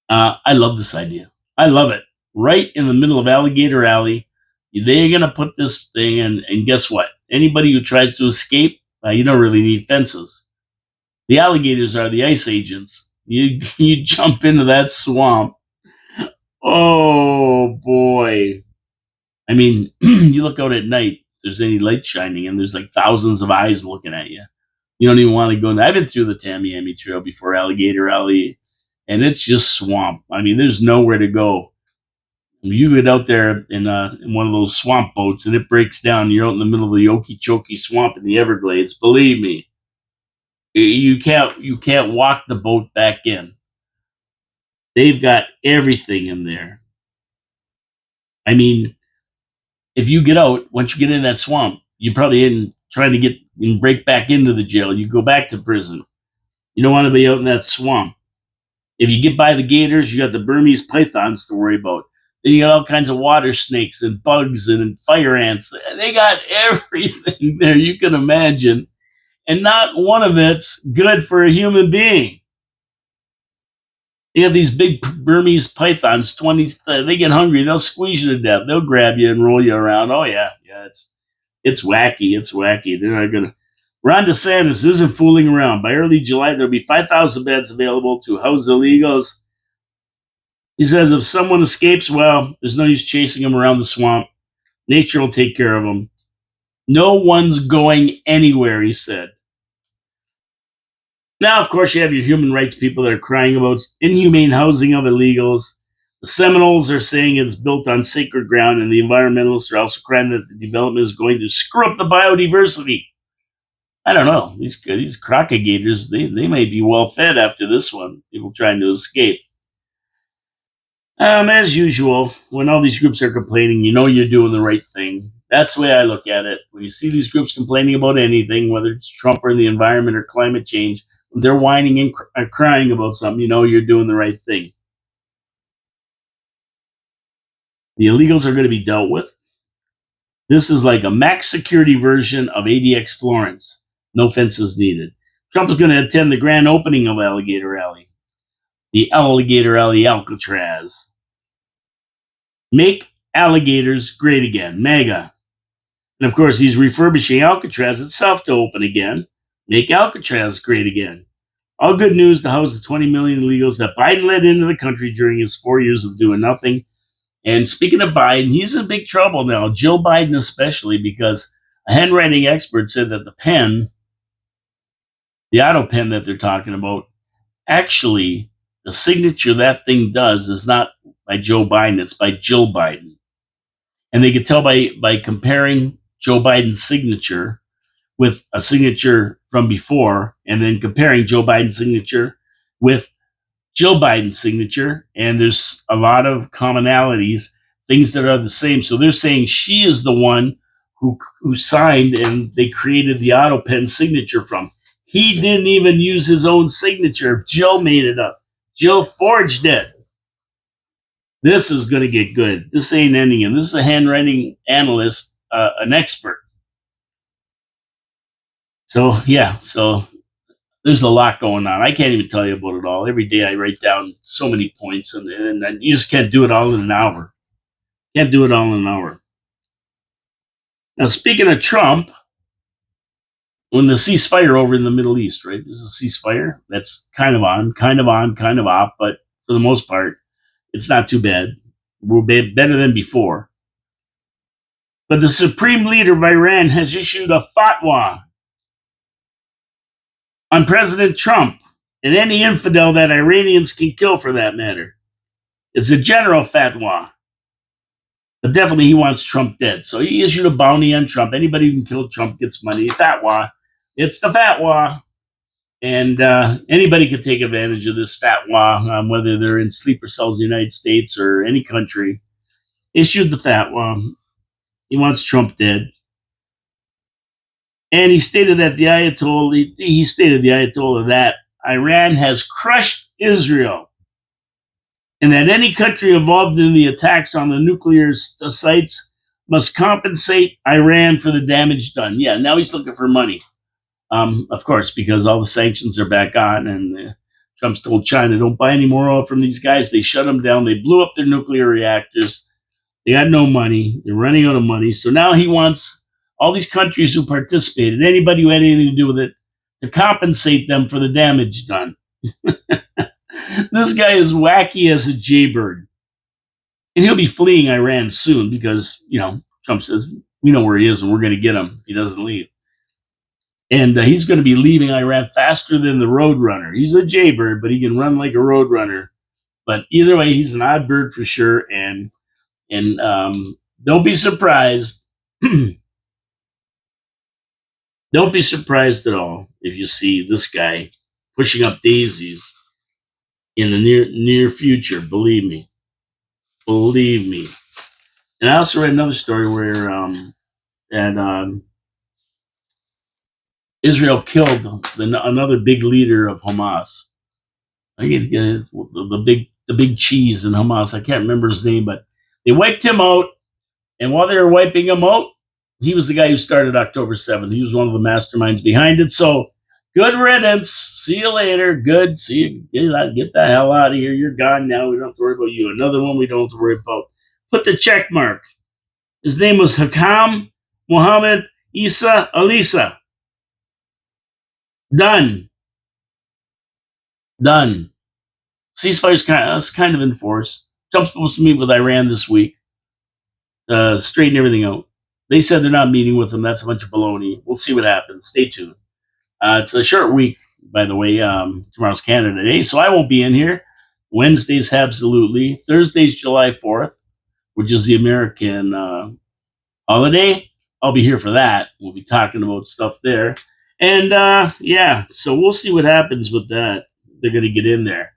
I love this idea. I love it. Right in the middle of Alligator Alley, they're going to put this thing in, and guess what? Anybody who tries to escape, you don't really need fences. The alligators are the ice agents. You jump into that swamp. Oh, boy. I mean, you look out at night, if there's any light shining, and there's thousands of eyes looking at you. You don't even want to go in there. I've been through the Tamiami Trail before, Alligator Alley, and it's just swamp. I mean, there's nowhere to go. You get out there in one of those swamp boats and it breaks down. You're out in the middle of the Okeechobee Swamp in the Everglades. Believe me, you can't walk the boat back in. They've got everything in there. I mean, if you get out, once you get in that swamp, you're probably in trying to get and break back into the jail. You go back to prison. You don't want to be out in that swamp. If you get by the gators, you got the Burmese pythons to worry about. Then you got all kinds of water snakes and bugs and fire ants. They got everything there you can imagine. And not one of it's good for a human being. You have these big Burmese pythons, 20, they get hungry, they'll squeeze you to death. They'll grab you and roll you around. Oh, yeah, it's wacky. It's wacky. They're not going to. Ron DeSantis isn't fooling around. By early July, there'll be 5,000 beds available to house illegals. He says if someone escapes, well, there's no use chasing them around the swamp. Nature will take care of them. No one's going anywhere, he said. Now, of course, you have your human rights people that are crying about inhumane housing of illegals. The Seminoles are saying it's built on sacred ground, and the environmentalists are also crying that the development is going to screw up the biodiversity. I don't know. These crocodilators, they may be well fed after this one. People trying to escape. As usual, when all these groups are complaining, you know you're doing the right thing. That's the way I look at it. When you see these groups complaining about anything, whether it's Trump or the environment or climate change, when they're whining and crying about something, you know you're doing the right thing. The illegals are going to be dealt with. This is like a max security version of ADX Florence. No fences needed. Trump is going to attend the grand opening of Alligator Alley. The Alligator Alley Alcatraz. Make alligators great again. MAGA. And of course, he's refurbishing Alcatraz itself to open again. Make Alcatraz great again. All good news to house the 20 million illegals that Biden let into the country during his 4 years of doing nothing. And speaking of Biden, he's in big trouble now. Joe Biden especially, because a handwriting expert said that the pen, the auto pen that they're talking about, actually, the signature that thing does is not by Joe Biden, it's by Jill Biden. And they could tell by comparing Joe Biden's signature with a signature from before, and then comparing Joe Biden's signature with Jill Biden's signature, and there's a lot of commonalities, things that are the same. So they're saying she is the one who signed and they created the auto pen signature from. He didn't even use his own signature. Jill made it up. Jill forged it. This is going to get good. This ain't ending. And this is a handwriting analyst, an expert. So, yeah. So there's a lot going on. I can't even tell you about it all. Every day I write down so many points, and you just can't do it all in an hour. Can't do it all in an hour. Now, speaking of Trump, when the ceasefire over in the Middle East, right? There's a ceasefire that's kind of on, kind of on, kind of off, but for the most part, it's not too bad. We're better than before. But the supreme leader of Iran has issued a fatwa on President Trump and any infidel that Iranians can kill, for that matter. It's a general fatwa. But definitely he wants Trump dead. So he issued a bounty on Trump. Anybody who can kill Trump gets money. Fatwa. It's the fatwa. And anybody could take advantage of this fatwa, whether they're in sleeper cells in the United States or any country. Issued the fatwa. He wants Trump dead. And he stated that the Ayatollah that Iran has crushed Israel, and that any country involved in the attacks on the nuclear sites must compensate Iran for the damage done. Yeah, now he's looking for money. Of course, because all the sanctions are back on, and Trump's told China, don't buy any more oil from these guys. They shut them down. They blew up their nuclear reactors. They got no money. They're running out of money. So now he wants all these countries who participated, anybody who had anything to do with it, to compensate them for the damage done. This guy is wacky as a jaybird. And he'll be fleeing Iran soon because, Trump says, we know where he is and we're going to get him if he doesn't leave. And he's going to be leaving Iran faster than the Roadrunner. He's a jaybird, but he can run like a Roadrunner. But either way, he's an odd bird for sure. And don't be surprised. Don't be surprised at all if you see this guy pushing up daisies in the near future. Believe me. And I also read another story where that Israel killed another big leader of Hamas. I get the big cheese in Hamas. I can't remember his name, but they wiped him out. And while they were wiping him out, he was the guy who started October 7th. He was one of the masterminds behind it. So good riddance. See you later. Good. See you. Get the hell out of here. You're gone now. We don't have to worry about you. Another one we don't have to worry about. Put the check mark. His name was Hakam Mohammed Isa Alisa. Done. Ceasefire's kind of enforced. Trump's supposed to meet with Iran this week. Straighten everything out. They said they're not meeting with them. That's a bunch of baloney. We'll see what happens. Stay tuned. It's a short week, by the way. Tomorrow's Canada Day, so I won't be in here. Wednesday's absolutely. Thursday's July 4th, which is the American holiday. I'll be here for that. We'll be talking about stuff there. And yeah, so we'll see what happens with that. They're going to get in there.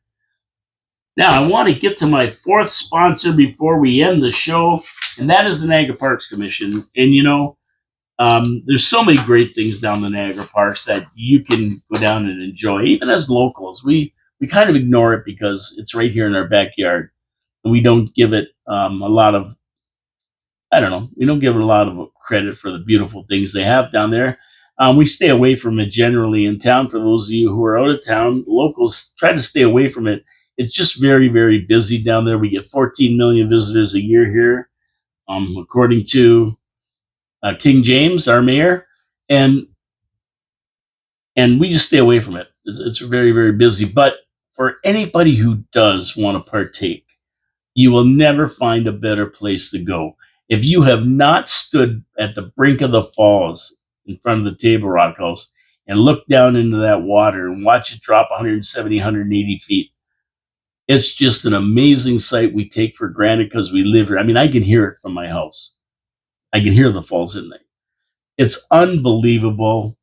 Now, I want to get to my fourth sponsor before we end the show, and that is the Niagara Parks Commission. And, there's so many great things down the Niagara Parks that you can go down and enjoy. Even as locals, we kind of ignore it because it's right here in our backyard, and we don't give it a lot of, I don't know, we don't give it a lot of credit for the beautiful things they have down there. We stay away from it generally in town. For those of you who are out of town, locals try to stay away from it. It's just very, very busy down there. We get 14 million visitors a year here, according to King James, our mayor, and we just stay away from it. It's very, very busy. But for anybody who does want to partake, you will never find a better place to go. If you have not stood at the brink of the falls in front of the Table Rock House and looked down into that water and watch it drop 170, 180 feet, it's just an amazing sight we take for granted because we live here. I mean, I can hear it from my house. I can hear the falls in there. It's unbelievable.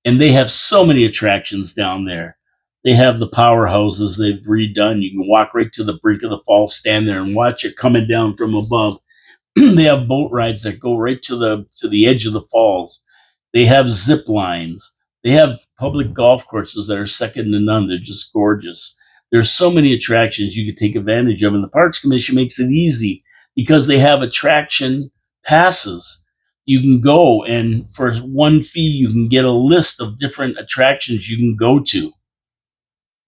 And they have so many attractions down there. They have the powerhouses they've redone. You can walk right to the brink of the falls, stand there and watch it coming down from above. They have boat rides that go right to the edge of the falls. They have zip lines. They have public golf courses that are second to none. They're just gorgeous. There's so many attractions you can take advantage of, and the Parks Commission makes it easy because they have attraction passes. You can go, and for one fee, you can get a list of different attractions you can go to.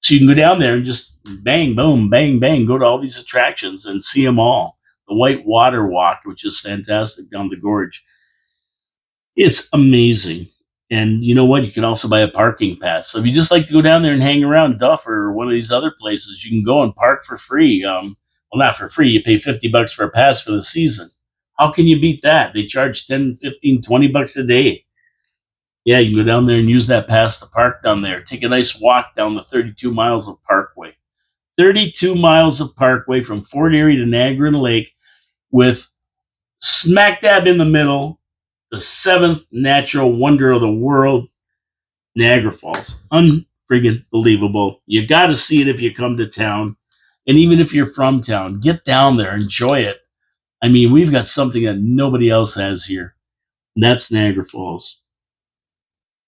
So you can go down there and just bang, boom, bang, bang, go to all these attractions and see them all. The White Water Walk, which is fantastic down the gorge. It's amazing. And you know what? You can also buy a parking pass. So if you just like to go down there and hang around Duff or one of these other places, you can go and park for free. Well, not for free. You pay $50 for a pass for the season. How can you beat that? They charge 10, 15, 20 bucks a day. Yeah, you can go down there and use that pass to park down there. Take a nice walk down the 32 miles of Parkway. 32 miles of Parkway from Fort Erie to Niagara Lake, with smack dab in the middle, the seventh natural wonder of the world, Niagara Falls. Unfriggin' believable. You got to see it if you come to town. And even if you're from town, get down there, enjoy it. I mean, we've got something that nobody else has here. And that's Niagara Falls.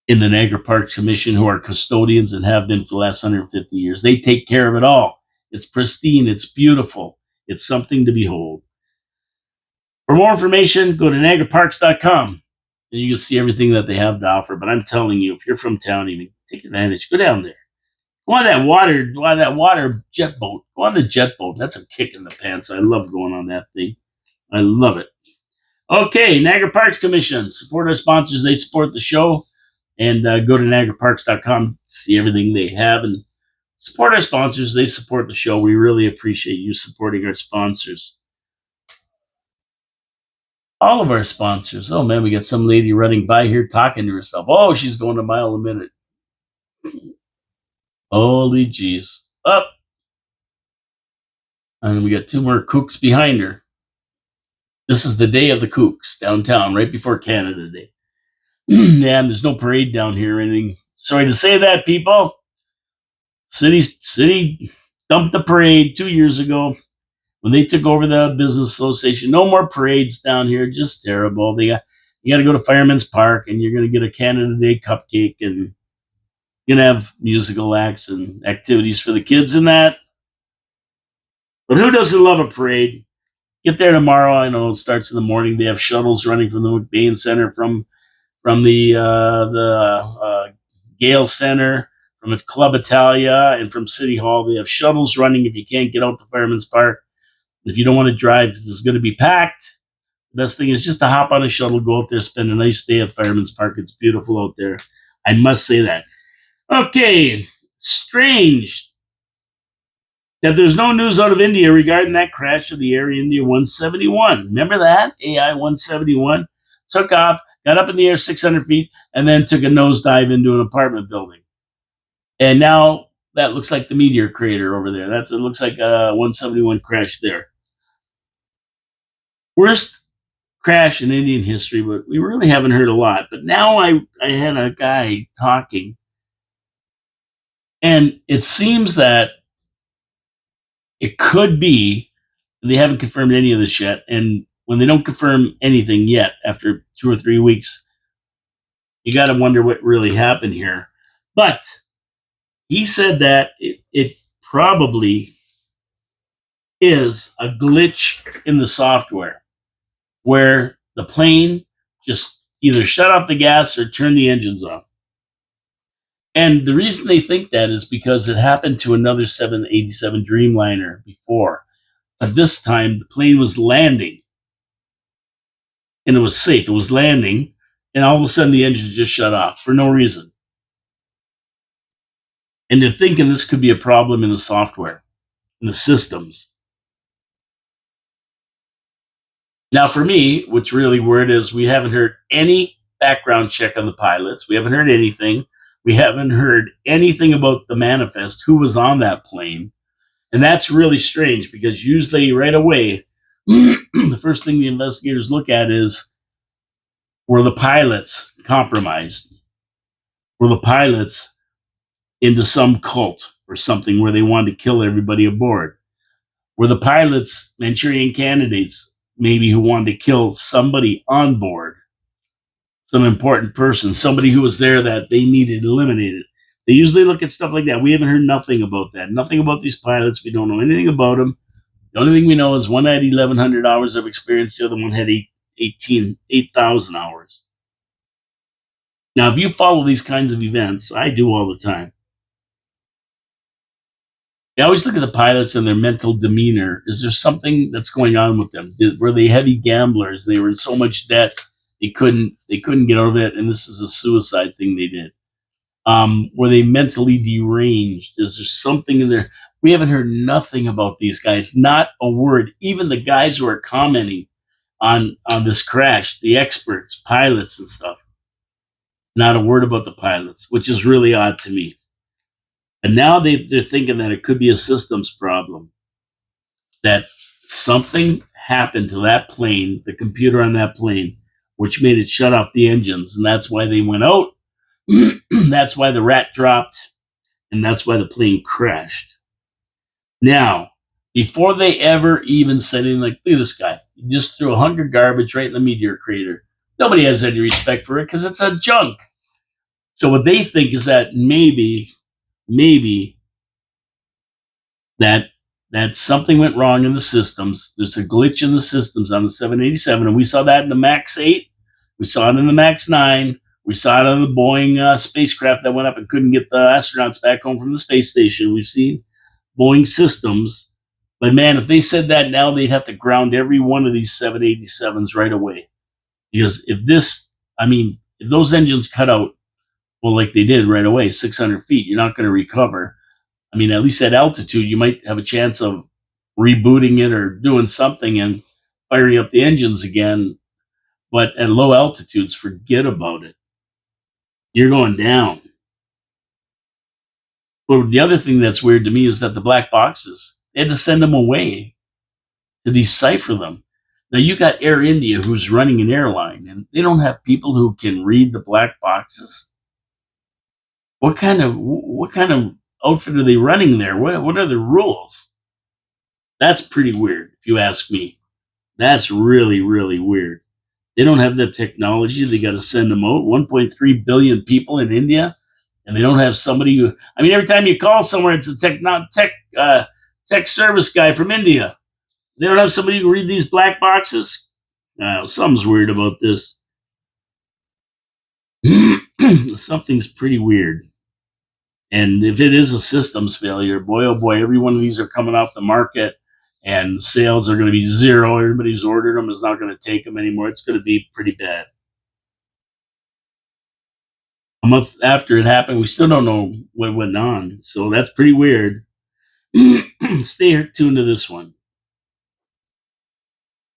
In the Niagara Parks Commission, who are custodians and have been for the last 150 years. They take care of it all. It's pristine. It's beautiful. It's something to behold. For more information, go to NiagaraParks.com and you can see everything that they have to offer. But I'm telling you, if you're from town, even take advantage. Go down there. Go on that water jet boat. Go on the jet boat. That's a kick in the pants. I love going on that thing. I love it. Okay, Niagara Parks Commission. Support our sponsors. They support the show. And go to NiagaraParks.com, see everything they have, and support our sponsors. They support the show. We really appreciate you supporting our sponsors. All of our sponsors. Oh man, we got some lady running by here talking to herself. Oh, she's going a mile a minute. Holy jeez. Up. And we got two more kooks behind her. This is the day of the kooks downtown, right before Canada Day. Yeah, and there's no parade down here or anything. Sorry to say that, people. City dumped the parade 2 years ago when they took over the business association. No more parades down here. Just terrible. You got to go to Fireman's Park, and you're going to get a Canada Day cupcake, and you're going to have musical acts and activities for the kids in that. But who doesn't love a parade? Get there tomorrow. I know it starts in the morning. They have shuttles running from the McBain Center, from the Gale Center, from Club Italia, and from City Hall. They have shuttles running if you can't get out to Fireman's Park. If you don't want to drive, it's going to be packed. The best thing is just to hop on a shuttle, go out there, spend a nice day at Fireman's Park. It's beautiful out there. I must say that. Okay, strange that there's no news out of India regarding that crash of the Air India 171. Remember that? AI 171 took off, got up in the air 600 feet, and then took a nosedive into an apartment building. And now that looks like the meteor crater over there. It looks like a 171 crash there. Worst crash in Indian history, but we really haven't heard a lot. But now I had a guy talking, and it seems that it could be, they haven't confirmed any of this yet. And when they don't confirm anything yet after 2 or 3 weeks, you got to wonder what really happened here. But he said that it probably is a glitch in the software where the plane just either shut off the gas or turned the engines off. And the reason they think that is because it happened to another 787 Dreamliner before. But this time, the plane was landing. And it was safe. It was landing. And all of a sudden, the engines just shut off for no reason. And they're thinking this could be a problem in the software, in the systems. Now, for me, what's really weird is we haven't heard any background check on the pilots. We haven't heard anything. We haven't heard anything about the manifest, who was on that plane. And that's really strange because usually right away, the first thing the investigators look at is, were the pilots compromised? Were the pilots into some cult or something where they wanted to kill everybody aboard? Were the pilots Manchurian candidates, maybe, who wanted to kill somebody on board? Some important person, somebody who was there that they needed eliminated. They usually look at stuff like that. We haven't heard nothing about that. Nothing about these pilots. We don't know anything about them. The only thing we know is one had 1,100 hours of experience. The other one had 8,000 hours. Now, if you follow these kinds of events, I do all the time, I always look at the pilots and their mental demeanor. Is there something that's going on with them? Were they heavy gamblers? They were in so much debt they couldn't get out of it, and this is a suicide thing they did. Were they mentally deranged? Is there something in there? We haven't heard nothing about these guys. Not a word. Even the guys who are commenting on this crash, the experts, pilots and stuff, not a word about the pilots, which is really odd to me. And now they're thinking that it could be a systems problem, that something happened to that plane, the computer on that plane, which made it shut off the engines. And that's why they went out. That's why the rat dropped. And that's why the plane crashed. Now, before they ever even said anything like, look at this guy, he just threw a hunk of garbage right in the meteor crater. Nobody has any respect for it because it's a junk. So what they think is that maybe that something went wrong in the systems. There's a glitch in the systems on the 787, and we saw that in the MAX 8. We saw it in the MAX 9. We saw it on the Boeing spacecraft that went up and couldn't get the astronauts back home from the space station. We've seen Boeing systems. But man, if they said that now, they'd have to ground every one of these 787s right away. Because if those engines cut out, well, like they did right away, 600 feet, you're not going to recover. I mean, at least at altitude, you might have a chance of rebooting it or doing something and firing up the engines again. But at low altitudes, forget about it. You're going down. But the other thing that's weird to me is that the black boxes, they had to send them away to decipher them. Now you got Air India who's running an airline, and they don't have people who can read the black boxes. What kind of outfit are they running there? What are the rules? That's pretty weird, if you ask me. That's really, really weird. They don't have the technology. They got to send them out. 1.3 billion people in India, and they don't have somebody who. I mean, every time you call somewhere, it's a tech service guy from India. They don't have somebody who can read these black boxes. Something's weird about this. Something's pretty weird. And if it is a systems failure, boy, oh boy, every one of these are coming off the market and sales are going to be zero. Everybody who's ordered them is not going to take them anymore. It's going to be pretty bad. A month after it happened, we still don't know what went on. So that's pretty weird. Stay tuned to this one.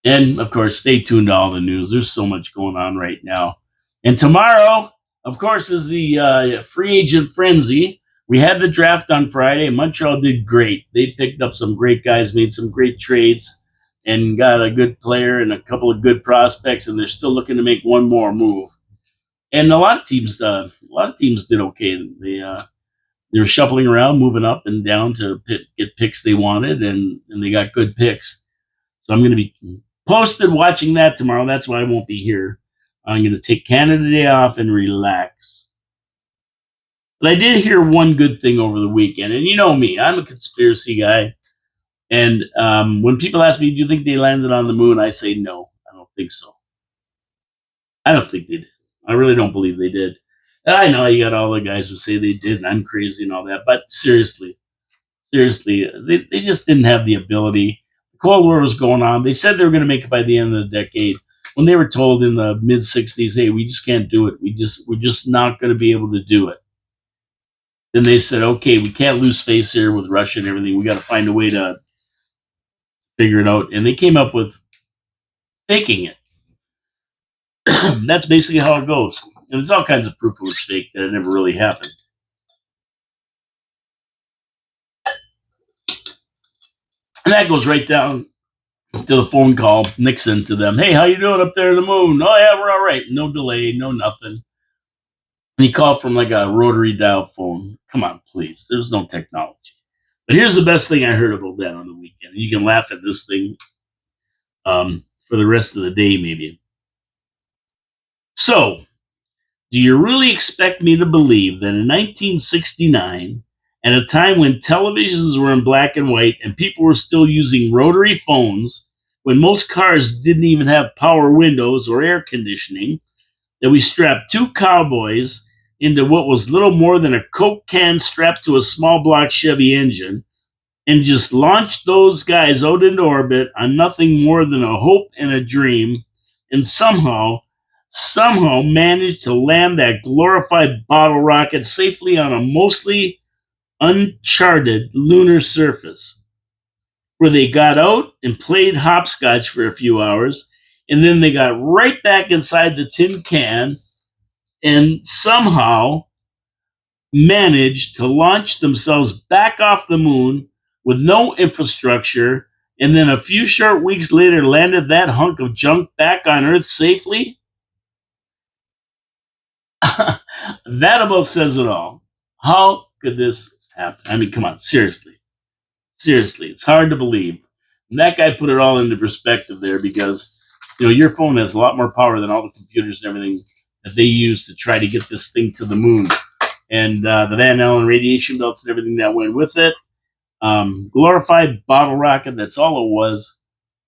And of course, stay tuned to all the news. There's so much going on right now. And tomorrow, of course, is the free agent frenzy. We had the draft on Friday, and Montreal did great. They picked up some great guys, made some great trades, and got a good player and a couple of good prospects. And they're still looking to make one more move. And a lot of teams did okay. They were shuffling around, moving up and down to get picks they wanted, and they got good picks. So I'm going to be posted watching that tomorrow. That's why I won't be here. I'm going to take Canada Day off and relax. But I did hear one good thing over the weekend. And you know me, I'm a conspiracy guy. And when people ask me, do you think they landed on the moon? I say, no, I don't think so. I don't think they did. I really don't believe they did. And I know you got all the guys who say they did, and I'm crazy and all that. But seriously, they just didn't have the ability. The Cold War was going on. They said they were going to make it by the end of the decade. When they were told in the mid 60s, hey, we just can't do it. We're just not going to be able to do it. Then they said, okay, we can't lose face here with Russia and everything. We got to find a way to figure it out. And they came up with faking it. That's basically how it goes. And there's all kinds of proof it was fake that it never really happened. And that goes right down to the phone call, Nixon to them. Hey, how you doing up there in the moon? Oh, yeah, we're all right. No delay, no nothing. And he called from like a rotary dial phone. Come on, please. There's no technology. But here's the best thing I heard about that on the weekend. You can laugh at this thing for the rest of the day, maybe. So, do you really expect me to believe that in 1969, at a time when televisions were in black and white and people were still using rotary phones, when most cars didn't even have power windows or air conditioning, that we strapped two cowboys into what was little more than a Coke can strapped to a small block Chevy engine and just launched those guys out into orbit on nothing more than a hope and a dream, and somehow managed to land that glorified bottle rocket safely on a mostly uncharted lunar surface, where they got out and played hopscotch for a few hours, and then they got right back inside the tin can and somehow managed to launch themselves back off the moon with no infrastructure, and then a few short weeks later landed that hunk of junk back on Earth safely? That about says it all. How could this happen? I mean, come on, seriously. Seriously, it's hard to believe. And that guy put it all into perspective there because, your phone has a lot more power than all the computers and everything that they use to try to get this thing to the moon. And the Van Allen radiation belts and everything that went with it. Glorified bottle rocket, that's all it was.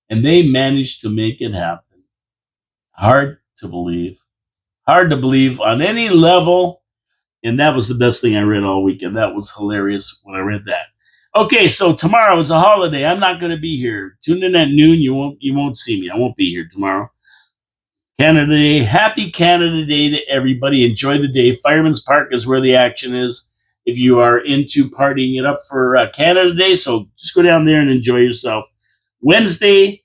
And they managed to make it happen. Hard to believe. Hard to believe on any level. And that was the best thing I read all weekend. That was hilarious when I read that. Okay, so tomorrow is a holiday. I'm not going to be here. Tune in at noon. You won't see me. I won't be here tomorrow. Canada Day. Happy Canada Day to everybody. Enjoy the day. Fireman's Park is where the action is if you are into partying it up for Canada Day. So just go down there and enjoy yourself. Wednesday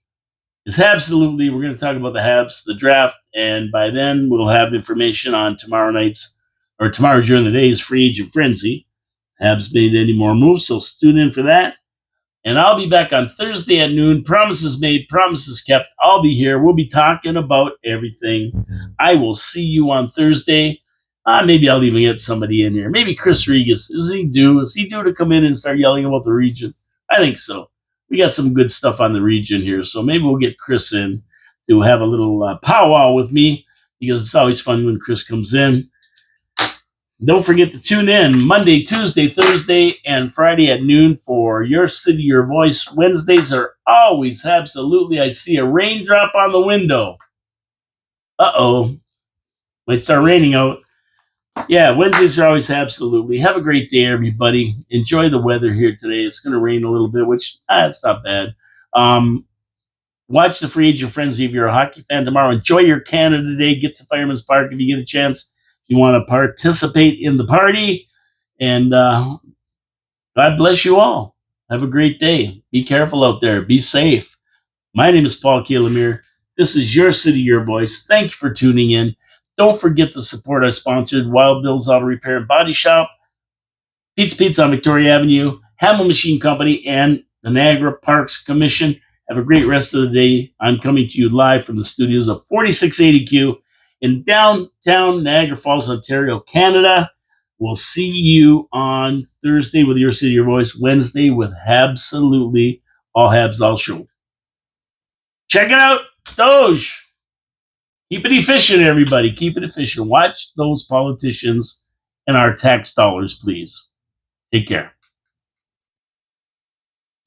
is absolutely, we're going to talk about the Habs, the draft, and by then we'll have information on tomorrow during the day's free agent frenzy. Habs made any more moves, so tune in for that. And I'll be back on Thursday at noon. Promises made, promises kept. I'll be here. We'll be talking about everything. I will see you on Thursday. Maybe I'll even get somebody in here. Maybe Chris Regis. Is he due to come in and start yelling about the region? I think so. We got some good stuff on the region here, so maybe we'll get Chris in to have a little powwow with me, because it's always fun when Chris comes in. Don't forget to tune in Monday, Tuesday, Thursday, and Friday at noon for Your City, Your Voice. Wednesdays are always absolutely. I see a raindrop on the window. Uh-oh. Might start raining out. Yeah, Wednesdays are always absolutely. Have a great day, everybody. Enjoy the weather here today. It's going to rain a little bit, which, it's not bad. Watch the Free Agent Frenzy if you're a hockey fan tomorrow. Enjoy your Canada Day. Get to Fireman's Park if you get a chance. If you want to participate in the party. And God bless you all. Have a great day. Be careful out there. Be safe. My name is Paul Kielemere. This is Your City, Your Voice. Thank you for tuning in. Don't forget to support our sponsored Wild Bill's Auto Repair and Body Shop, Pete's Pizza on Victoria Avenue, Hamel Machine Company, and the Niagara Parks Commission. Have a great rest of the day. I'm coming to you live from the studios of 4680Q in downtown Niagara Falls, Ontario, Canada. We'll see you on Thursday with Your City, Your Voice. Wednesday with Habsolutely All Habs, All Show. Check it out, Doge. Keep it efficient, everybody. Keep it efficient. Watch those politicians and our tax dollars, please. Take care.